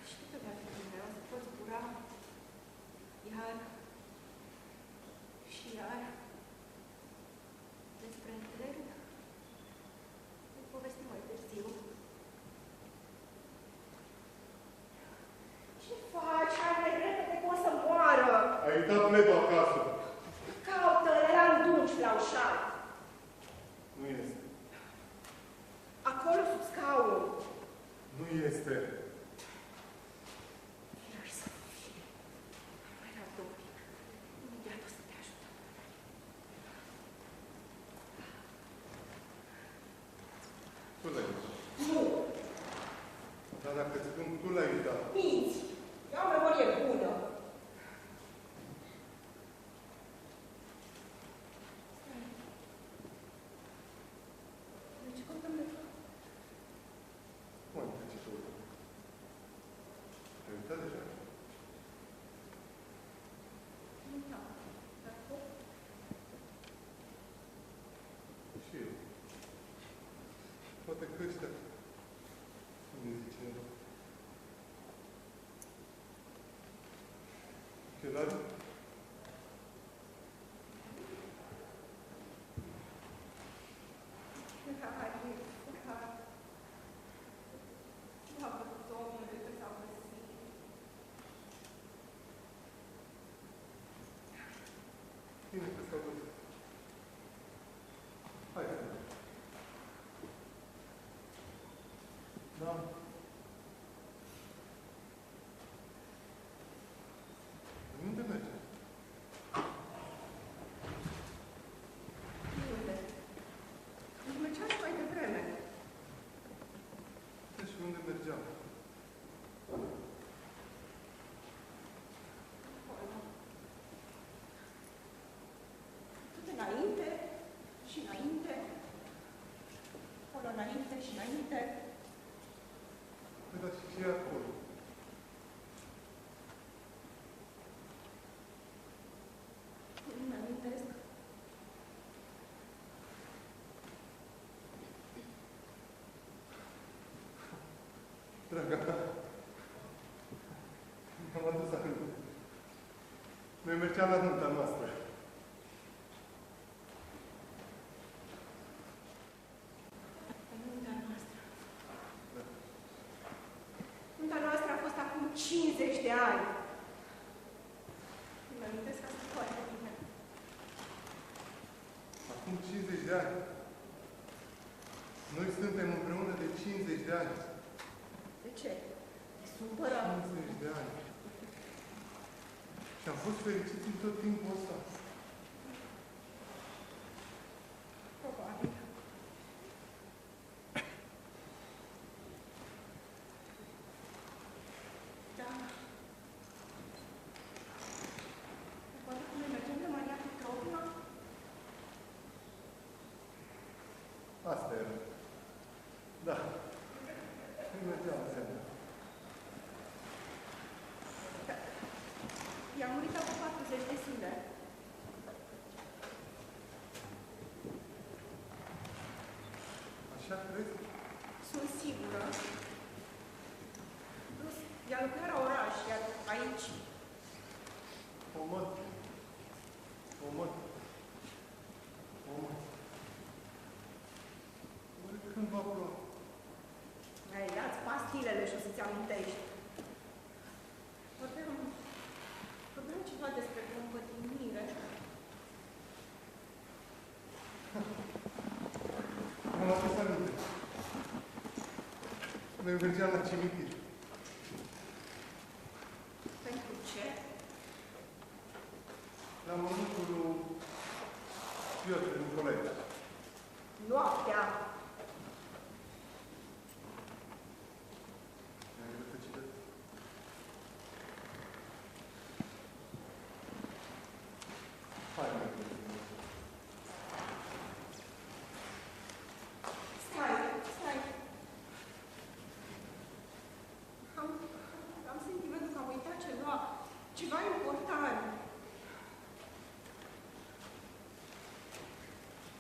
și câteodată vreau să poți zbura iar și iar despre tren. Îi povestim mai târziu. Ce faci? Hai repede că o să moară! Ai uitat pledul acasă. Caută-le la îndunci la ușar. Nu este. Acolo sub scaun. Nu este. Lași să fie. Mai răbdă un pic. Imediat o să te ajutăm. Tu l-ai uitat. Nu! Dar dacă îți spun, tu l-ai uitat. Minți! Eu am memorie bună. Deci, cum te-am uitat? Cum ai uitat ce te uitat? Te-ai uitat deja? Nu, da. Dar tu? Și eu. Poate că ăștia îmi zice ochelari. N-a văzut omul de când s-a găsit. Bine că s-au găsit. Hai să mergem. Da. Unde mergem? Unde? Își mergeam mai devreme. Și unde mergeam? Acolo. Tot înainte și înainte. Acolo înainte și înainte. Păi, dar și ce e acolo? Nu-mi amintesc. Draga mea, m-am adus aminte. Noi mergeam la nunta noastră. Nunta noastră. Da. Nunta noastră a fost acum 50 de ani. Îmi amintesc asta foarte bine. Acum 50 de ani. Noi suntem împreună de 50 de ani. De ce? Te supără? 50 de ani. Și am fost fericiți în tot timpul ăsta. Probabil. Da. Poate că noi mergem de Maria Petrovna? Asta era. Da. Noi mergeam seara. I-a murit acum 40 de zile. Așa crezi? Sunt sigură. Plus, ea lucra la oraș, iar aici. Omăt. Omăt. Omăt. Oare când va ploua? Ai, ia-ți pastilele și o să-ți amintești. Vorbeam ceva despre compătimire. M-am adus aminte. Noi mergeam la cimitir. Pentru ce? La mormântul lui Piotr Nicolae. Noaptea. Mi-am rătăcită. Hai, mai bine.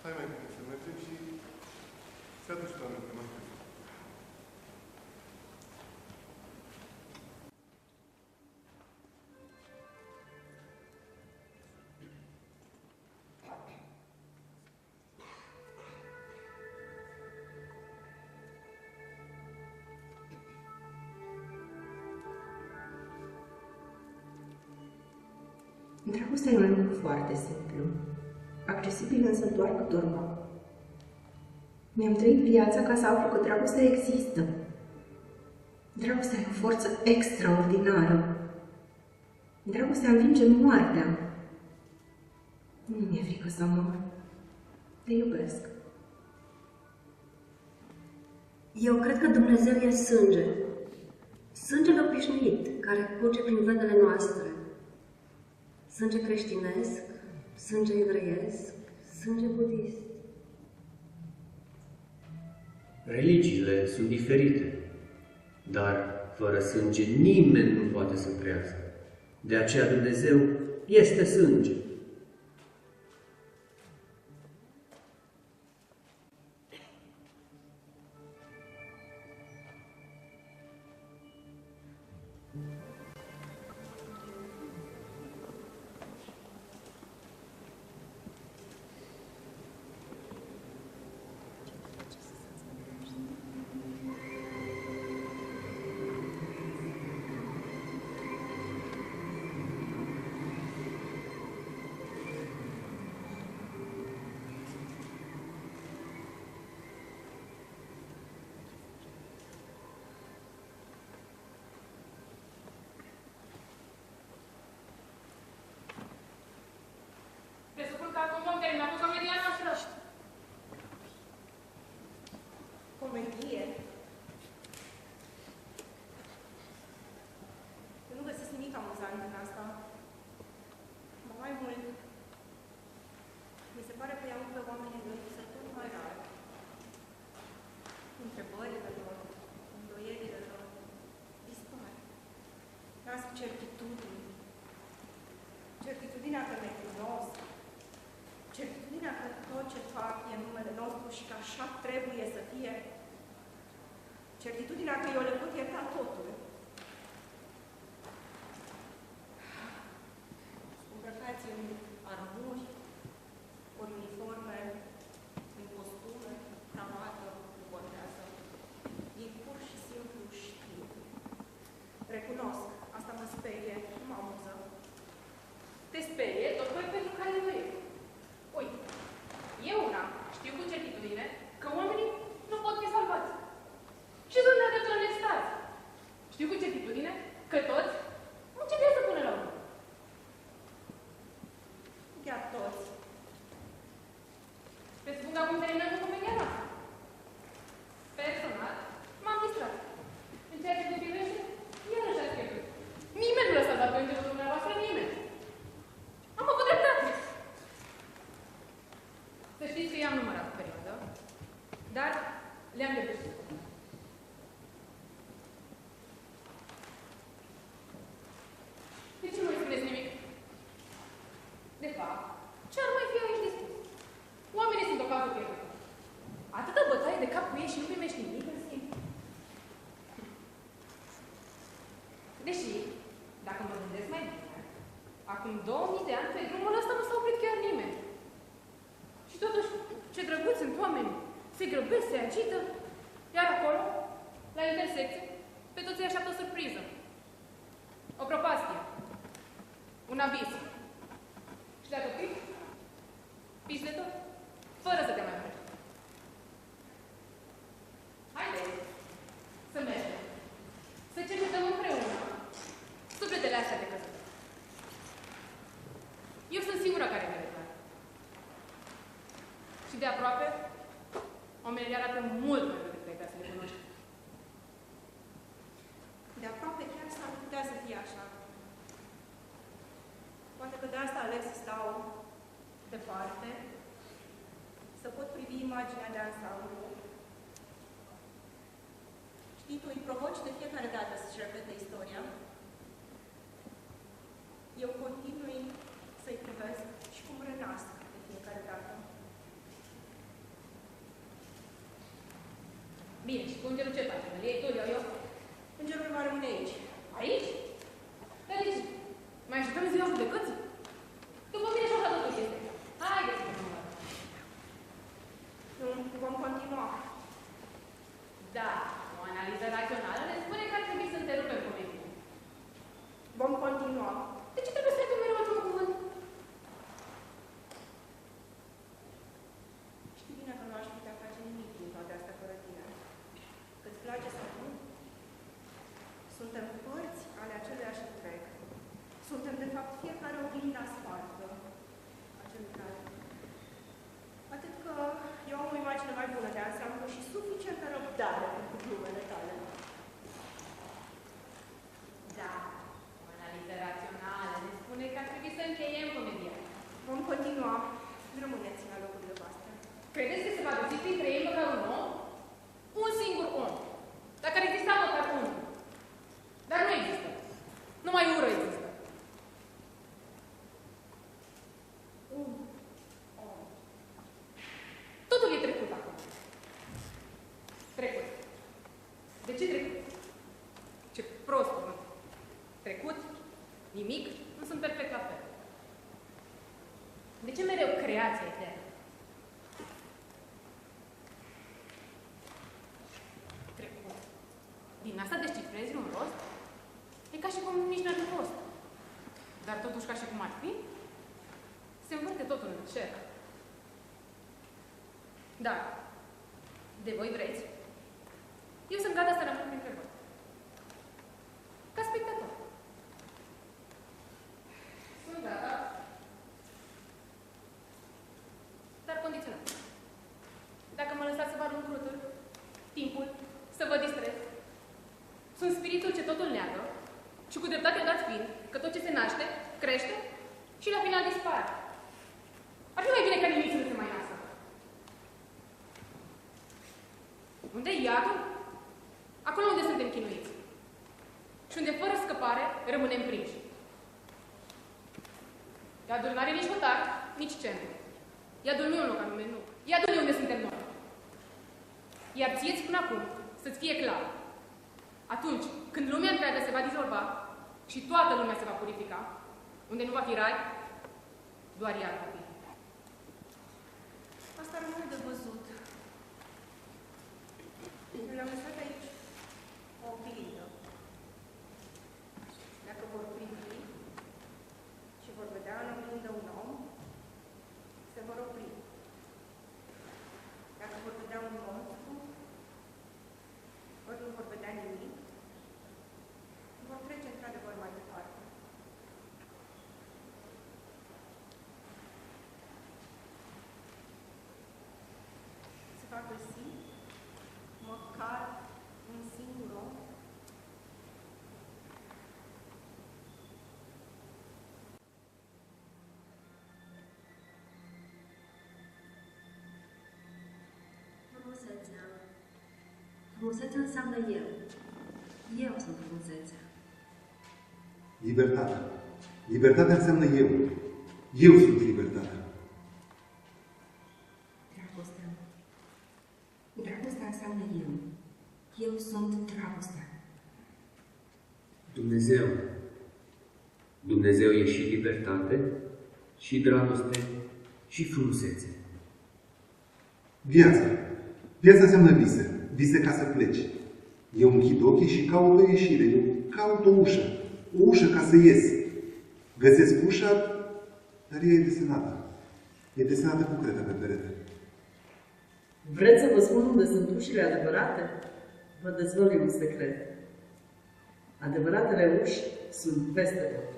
Hai mai bine să mergem și să aduci pe aminte mai târziu. Dragostea e un lucru foarte simplu, accesibil însă doar câtorva. Mi-am trăit viața ca să aflu că dragostea există. Dragostea e o forță extraordinară. Dragostea învinge moartea. Nu mi-e frică să mor. Te iubesc. Eu cred că Dumnezeu e sânge. Sângele obișnuit, care curge prin venele noastre. Sânge creștinesc, sânge evreiesc, sânge budist. Religiile sunt diferite, dar fără sânge nimeni nu poate să trăiască. De aceea Dumnezeu este sânge. Presupun că acum vom termina cu comedia noastră. Comedie? Eu nu găsesc nimic amuzant în asta. Mai mult, mi se pare că i-au pe oamenii de să tot mai rar. Întrebările lor, îndoierile lor, dispar. Nasc certitudini. Certitudinea că ne cunosc. Certitudinea că tot ce fac e în numele nostru și că așa trebuie să fie. Certitudinea că eu le pot ierta totul. Îmbrăcați în armuri, ori uniforme, în costume, cravată, nu contează. Ei pur și simplu știu. Recunosc, asta mă sperie, nu mă amuză. Te sperie tocmai pentru că ai voie. Uite, eu una știu cu certitudine că oamenii nu pot fi salvați. Și sunt de dreptul în extaz. Știu cu certitudine că toți încetează până la urmă. Chiar toți. Presupun că acum terminăm cu comedia noastră. Personal, m-am distrat. În ceea ce te privește, iarăși ați pierdut. Nimeni nu l-a salvat pe îngerul dumneavoastră, nimeni. Am făcut dreptate. Să știți că i-am numărat o perioadă, dar le-am depășit. De ce nu mai spuneți nimic? De fapt, ce ar mai fi aici de spus? Oamenii sunt o cauză pierdută. Atâta bătaie de cap cu ei și nu primești nimic în schimb. Deși, dacă mă gândesc mai bine, acum 2000 de ani pe drumul ăsta nu s-a oprit chiar nimeni. Și totuși, ce drăguți sunt oameni, se grăbesc, se agită, iar acolo, la intersecție, pe toți îi așteaptă o surpriză. O propastie. Un abis. Și dacă pici de tot, fără să te mai oprești. Haideți să mergem, să cercetăm împreună sufletele astea de căzut. Eu sunt singura care vede clar. Și de aproape, oamenii arată mult mai mult decât ai putea să le cunoști. De aproape chiar s-ar putea să fie așa. Poate că de asta aleg să stau departe, să pot privi imaginea de ansamblu. Știi, tu îi provoci de fiecare dată să-și repete istoria. Eu continui să-i privesc și cum renasc de fiecare dată. Bine, și cu îngerul ce facem? Îl iei tu, îl iau eu? Îngerul va rămâne aici. Aici? Dar de ce? Mai așteptăm ziua judecății? După mine și așa totuși este. Haideți, mă. Nu, vom continua. Da, o analiză rațională ne spune că ar trebui să întrerupem comedia. Vom continua. De ce trebuie să ai tu mereu ultimul cuvânt? Știi bine că nu aș putea face nimic din toate astea fără tine. Că-ți place sau nu? Suntem părți ale aceluiași întreg. Suntem, de fapt, fiecare oglinda spartă a celui care. Atât că eu am o imagine mai bună de ansamblu și suficientă răbdare pentru glumele tale. Da, o analiză rațională ne spune că ar trebui să încheiem comedia. Vom continua. Rămâneți la locurile voastre. Credeți că se va găsi printre ei măcar un om? Un singur om. Dacă ar exista măcar unul. Dar nu există. Numai ură există. Un om. Totul e trecut acum. Trecut. De ce trecut? Ce prost cuvânt. Trecut, nimic, nu sunt perfect la fel. De ce mereu creația eternă? Trecut. Din asta descifrezi un rost? E ca și cum nici n-ar fi fost. Dar totuși ca și cum ar fi, se învârte totul în cer. Dar, de voi vreți, eu sunt gata să rămân printre voi. Ca spectator. Sunt gata. Dar condiționat. Dacă mă lăsați să vă arunc crutul, timpul, să vă distrez, sunt spiritul ce totul neagă și cu dreptate dați fiind că tot ce se naște, crește și la final dispare. Ar fi mai bine ca nimic să nu se mai nască. Unde e iadul? Acolo unde suntem chinuiți. Și unde fără scăpare rămânem prinși. Iadul nu are nici hotar, nici centru. Iadul nu e un loc anume, nu. Iadul e unde suntem noi. Iar ție-ți spun acum, să-ți fie clar. Atunci, când lumea întreagă se va dizolva și toată lumea se va purifica, unde nu va fi rai, doar iar va fi. Asta rămâne de văzut. Le-am lăsat aici o oglindă. Dacă vor privi și vor vedea în oglindă un om, se vor opri. Dacă vor vedea un monstru, ori nu vor vedea nimic, vor trece într-adevăr mai departe. Se va găsi măcar un singur om. Frumusețea. Frumusețea înseamnă eu. Eu sunt frumusețea. Libertatea. Libertatea înseamnă eu. Eu sunt libertatea. Dragostea. Dragostea înseamnă eu. Eu sunt dragostea. Dumnezeu. Dumnezeu e și libertate, și dragoste, și frumusețe. Viața. Viața înseamnă vise. Vise ca să pleci. Eu închid ochii și caut o ieșire. Eu caut o ușă. O ușă ca să ies. Găsesc ușa, dar ea e desenată. E desenată cu creta pe perete. Vreți să vă spun unde sunt ușile adevărate? Vă dezvălui un secret. Adevăratele uși sunt peste tot.